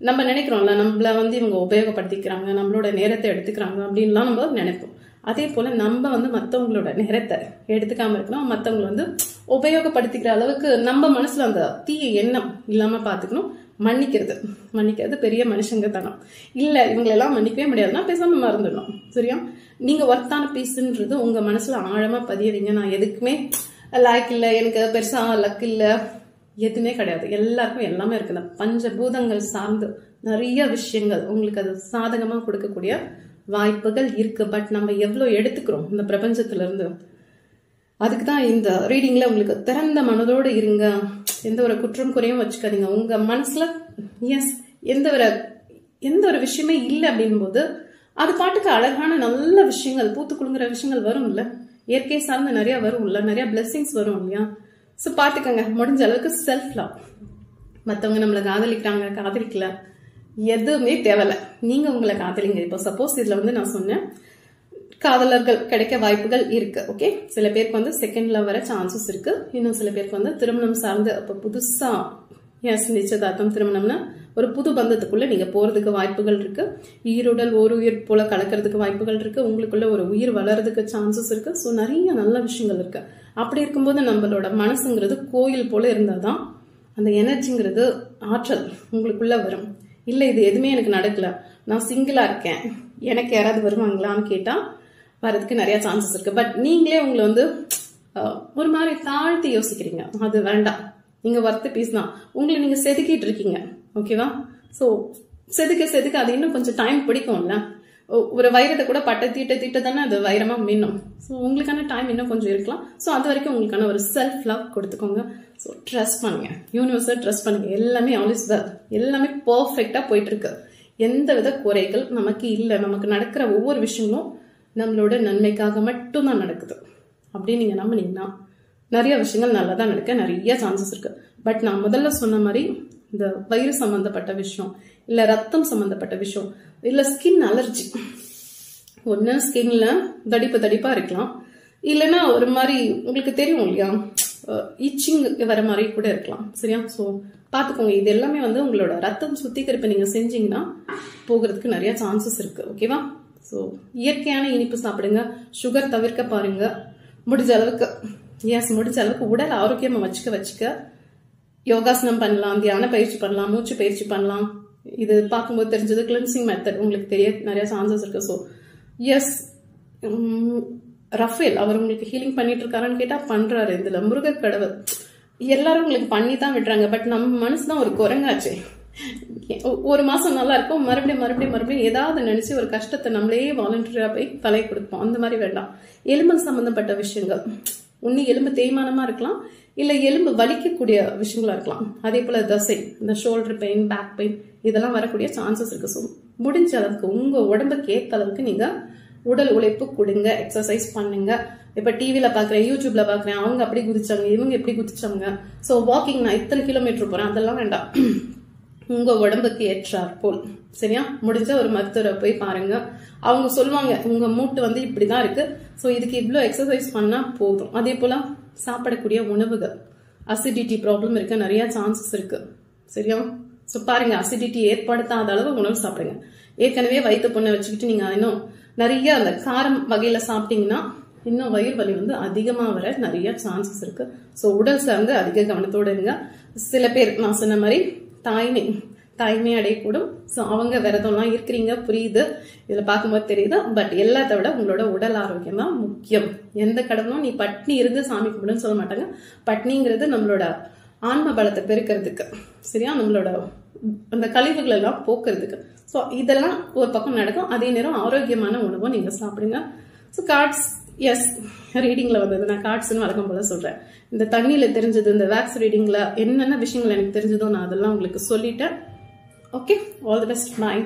நம்ம நினைக்கிறோம்ல, நம்மள வந்து இவங்க உபயோகப்படுத்திக்கிறாங்க, நம்மளோட நேரத்தை எடுத்துக்கிறாங்க அப்படின்லாம் நம்ம நினைப்போம். அதே போல நம்ம வந்து மத்தவங்களோட நேரத்தை எடுத்துக்காம இருக்கணும், மத்தவங்களை வந்து உபயோகப்படுத்திக்கிற அளவுக்கு நம்ம மனசுல அந்த தீய எண்ணம் இல்லாம பாத்துக்கணும். மன்னிக்கிறது பெரிய மனுஷங்க தானம். இல்ல இவங்களெல்லாம் மன்னிக்கவே முடியாதுன்னா பேசாம மறந்துடணும். சரியா? நீங்க ஒர்த்தான பீஸ்ன்றது உங்க மனசுல ஆழமா பதியவீங்க. நான் எதுக்குமே லாய்க் இல்ல, எனக்கு பெருசா லக் இல்ல, எதுவுமே கிடையாது. எல்லாருக்கும் எல்லாமே இருக்கு. இந்த பஞ்சபூதங்கள் சார்ந்து நிறைய விஷயங்கள் உங்களுக்கு அது சாதகமா கொடுக்கக்கூடிய வாய்ப்புகள் இருக்கு. பட் நம்ம எவ்வளவு எடுத்துக்கிறோம் இந்த பிரபஞ்சத்துல இருந்து, அதுக்குதான் இந்த ரீடிங்ல உங்களுக்கு திறந்த மனதோடு இருங்க. எந்த ஒரு குற்றம் குறையும் வச்சுக்காதீங்க உங்க மனசுல. எஸ், எந்த ஒரு விஷயமே இல்லை அப்படின் போது அது பாட்டுக்கு அழகான நல்ல விஷயங்கள், பூத்து குலுங்குற விஷயங்கள் வரும் இல்ல, இயற்கை சார்ந்து நிறைய வரும் இல்ல, நிறைய பிளெஸிங்ஸ் வரும் இல்லையா. சோ பாத்துக்கோங்க, முடிஞ்ச அளவுக்கு செல்ஃப் லவ். மத்தவங்க நம்மளை காதலிக்கல எதுவுமே தேவையில்ல, நீங்க உங்களை காதலிங்க. இப்போ சப்போஸ் இதுல வந்து நான் சொன்னேன் காதலர்கள் கிடைக்க வாய்ப்புகள் இருக்கு. ஓகே, சில பேருக்கு வந்து செகண்ட் லவ் வர சான்சஸ் இருக்கு. இன்னும் சில பேருக்கு வந்து திருமணம் சார்ந்து அப்ப புதுசா எஸ் நிச்சயதார்த்தம் திருமணம்னா ஒரு புது பந்தத்துக்குள்ள நீங்க போறதுக்கு வாய்ப்புகள் இருக்கு. ஈருடல் ஒரு உயிர் போல கலக்கிறதுக்கு வாய்ப்புகள் இருக்கு. உங்களுக்குள்ள ஒரு உயிர் வளர்றதுக்கு சான்சஸ் இருக்கு. ஸோ நிறைய நல்ல விஷயங்கள் இருக்கு. அப்படி இருக்கும்போது நம்மளோட மனசுங்கிறது கோயில் போல இருந்தாதான் அந்த எனர்ஜிங்கிறது ஆற்றல் உங்களுக்குள்ள வரும். இல்ல இது எதுவுமே எனக்கு நடக்கல, நான் சிங்கிளா இருக்கேன், எனக்கு யாராவது வருவாங்களான்னு கேட்டா வரதுக்கு நிறைய சான்சஸ் இருக்கு. பட் நீங்களே உங்களை வந்து ஒரு மாதிரி தாழ்த்தி யோசிக்கிறீங்க, அது வேண்டாம். நீங்க ஒர்த்து பீஸ் தான், உங்களை நீங்க செதுக்கிட்டு இருக்கீங்க. ஓகேவா? சோ செதுக்க அது இன்னும் கொஞ்சம் டைம் பிடிக்கும்ல. ஒரு வைரத்தை கூட பட்டை தீட்ட தானே அது வைரமா மின்னும். ஸோ உங்களுக்கான டைம் இன்னும் கொஞ்சம் இருக்கலாம். ஸோ அது வரைக்கும் உங்களுக்கான ஒரு செல்ஃப் லவ் கொடுத்துக்கோங்க. ஸோ ட்ரஸ்ட் பண்ணுங்க, யூனிவர்ஸை ட்ரஸ்ட் பண்ணுங்க. எல்லாமே ஆல் இஸ் வெல், எல்லாமே பர்ஃபெக்டா போயிட்டு இருக்கு. எந்த வித குறைகள் நமக்கு இல்லை. நமக்கு நடக்கிற ஒவ்வொரு விஷயங்களும் நம்மளோட நன்மைக்காக மட்டும்தான் நடக்குது அப்படின்னு நீங்க நம்பினீங்கன்னா நிறைய விஷயங்கள் நல்லா தான் நடக்க நிறைய சான்சஸ் இருக்கு. பட் நான் முதல்ல சொன்ன மாதிரி இந்த வயிறு சம்பந்தப்பட்ட விஷயம், இல்ல ரத்தம் சம்பந்தப்பட்ட விஷயம், இல்ல ஸ்கின் அலர்ஜி, ஒன்னு ஸ்கின்ல தடிப்பா இருக்கலாம், இல்லைன்னா ஒரு மாதிரி உங்களுக்கு தெரியும் இல்லையா இச்சிங் வர மாதிரி கூட இருக்கலாம். சரியா? ஸோ பாத்துக்கோங்க, இது எல்லாமே வந்து உங்களோட ரத்தம் சுத்திகரிப்பு நீங்க செஞ்சீங்கன்னா போகிறதுக்கு நிறைய சான்சஸ் இருக்கு. ஓகேவா? ஸோ இயற்கையான இனிப்பு சாப்பிடுங்க, சுகர் தவிர்க்க பாருங்க. முடிஞ்ச அளவுக்கு உடல் ஆரோக்கியமா வச்சுக்க யோகாசனம் பண்ணலாம், தியான பயிற்சி பண்ணலாம், மூச்சு பயிற்சி பண்ணலாம். இது பார்க்கும்போது தெரிஞ்சது கிளென்சிங் மெத்தட் உங்களுக்கு தெரிய நிறைய சான்சஸ் இருக்கு. ஸோ எஸ், ரஃபேல் அவர் உங்களுக்கு ஹீலிங் பண்ணிட்டு இருக்காருன்னு கேட்டா பண்றாரு. இதுல முருகர் கடவுள் எல்லாரும் உங்களுக்கு பண்ணி தான் விடுறாங்க. பட் நம்ம மனசுதான் ஒரு குரங்காச்சு. ஒரு மாசம் நல்லா இருக்கும், மறுபடியும் ஏதாவது நினைச்சு ஒரு கஷ்டத்தை நம்மளே வாலண்டரியா போய் தலை கொடுப்போம். அந்த மாதிரி வேண்டாம். எலும்பல் சம்பந்தப்பட்ட விஷயங்கள், ஒன்னு எலும்பு தேய்மானமா இருக்கலாம், இல்ல எலும்பு வலிக்கக்கூடிய விஷயங்களா இருக்கலாம். அதே போல தசை, இந்த ஷோல்டர் பெயின், பேக் பெயின் இதெல்லாம் வரக்கூடிய சான்சஸ் இருக்கு. ஸோ முடிஞ்ச அளவுக்கு உங்க உடம்புக்கு ஏற்ற அளவுக்கு நீங்க உடல் உழைப்பு கொடுங்க, எக்ஸசைஸ் பண்ணுங்க. இப்ப டிவில பாக்குறேன், யூடியூப்ல பாக்குறேன், அவங்க அப்படி குதிச்சாங்க, இவங்க எப்படி குதிச்சாங்க, ஸோ வாக்கிங் நான் இத்தனை கிலோமீட்டர் போறேன், அதெல்லாம் வேண்டாம். உங்க உடம்புக்கு ஏற்றார் போல், சரியா? முடிஞ்ச ஒரு மருத்துவரை போய் பாருங்க. அவங்க சொல்லுவாங்க உங்க மூட்டு வந்து இப்படிதான் இருக்கு, ஸோ இதுக்கு இவ்வளவு எக்ஸசைஸ் பண்ணா போதும். அதே போல சாப்பிடக்கூடிய உணவுகள், அசிடிட்டி ப்ராப்ளம் இருக்க நிறைய சான்சஸ் இருக்கு, சரியா? ஸோ பாருங்க, அசிடிட்டி ஏற்படுத்தாத அளவு உணவு சாப்பிடுங்க. ஏற்கனவே வயிற்று புண்ணை வச்சுக்கிட்டு நீங்க இன்னும் நிறைய அந்த காரம் வகையில சாப்பிட்டீங்கன்னா இன்னும் வயிறு வலி வந்து அதிகமா வர நிறைய சான்சஸ் இருக்கு. ஸோ உடல் சார்ந்து அதிக கவனத்தோட இருங்க. சில பேர் நான் சொன்ன மாதிரி தாய்மை அடையக்கூடும். ஸோ அவங்க விரதம்லாம் இருக்கிறீங்க, புரியுது, இதுல பார்க்கும்போது தெரியுது. பட் எல்லாத்த விட உங்களோட உடல் ஆரோக்கியம் தான் முக்கியம். எந்த கடவுளும் நீ பட்னி இருந்து சாமி கும்பிடுன்னு சொல்ல மாட்டாங்க. பட்னிங்கிறது நம்மளோட ஆன்ம பலத்தை பெருக்கிறதுக்கு, சரியா? நம்மளோட அந்த கழிவுகள் எல்லாம் போக்குறதுக்கு. ஸோ இதெல்லாம் ஒரு பக்கம் நடக்கும். அதே நேரம் ஆரோக்கியமான உணவும் நீங்க சாப்பிடுங்க. ஸோ கார்ட்ஸ், எஸ், ரீடிங்ல வந்தது நான் கார்ட்ஸ்ன்னு வழக்கம் போல சொல்றேன். இந்த தண்ணியில தெரிஞ்சது, இந்த வேக்ஸ் ரீடிங்ல என்னென்ன விஷயங்கள் எனக்கு தெரிஞ்சதோ நான் அதெல்லாம் உங்களுக்கு சொல்லிட்டேன். Okay, all the best, bye.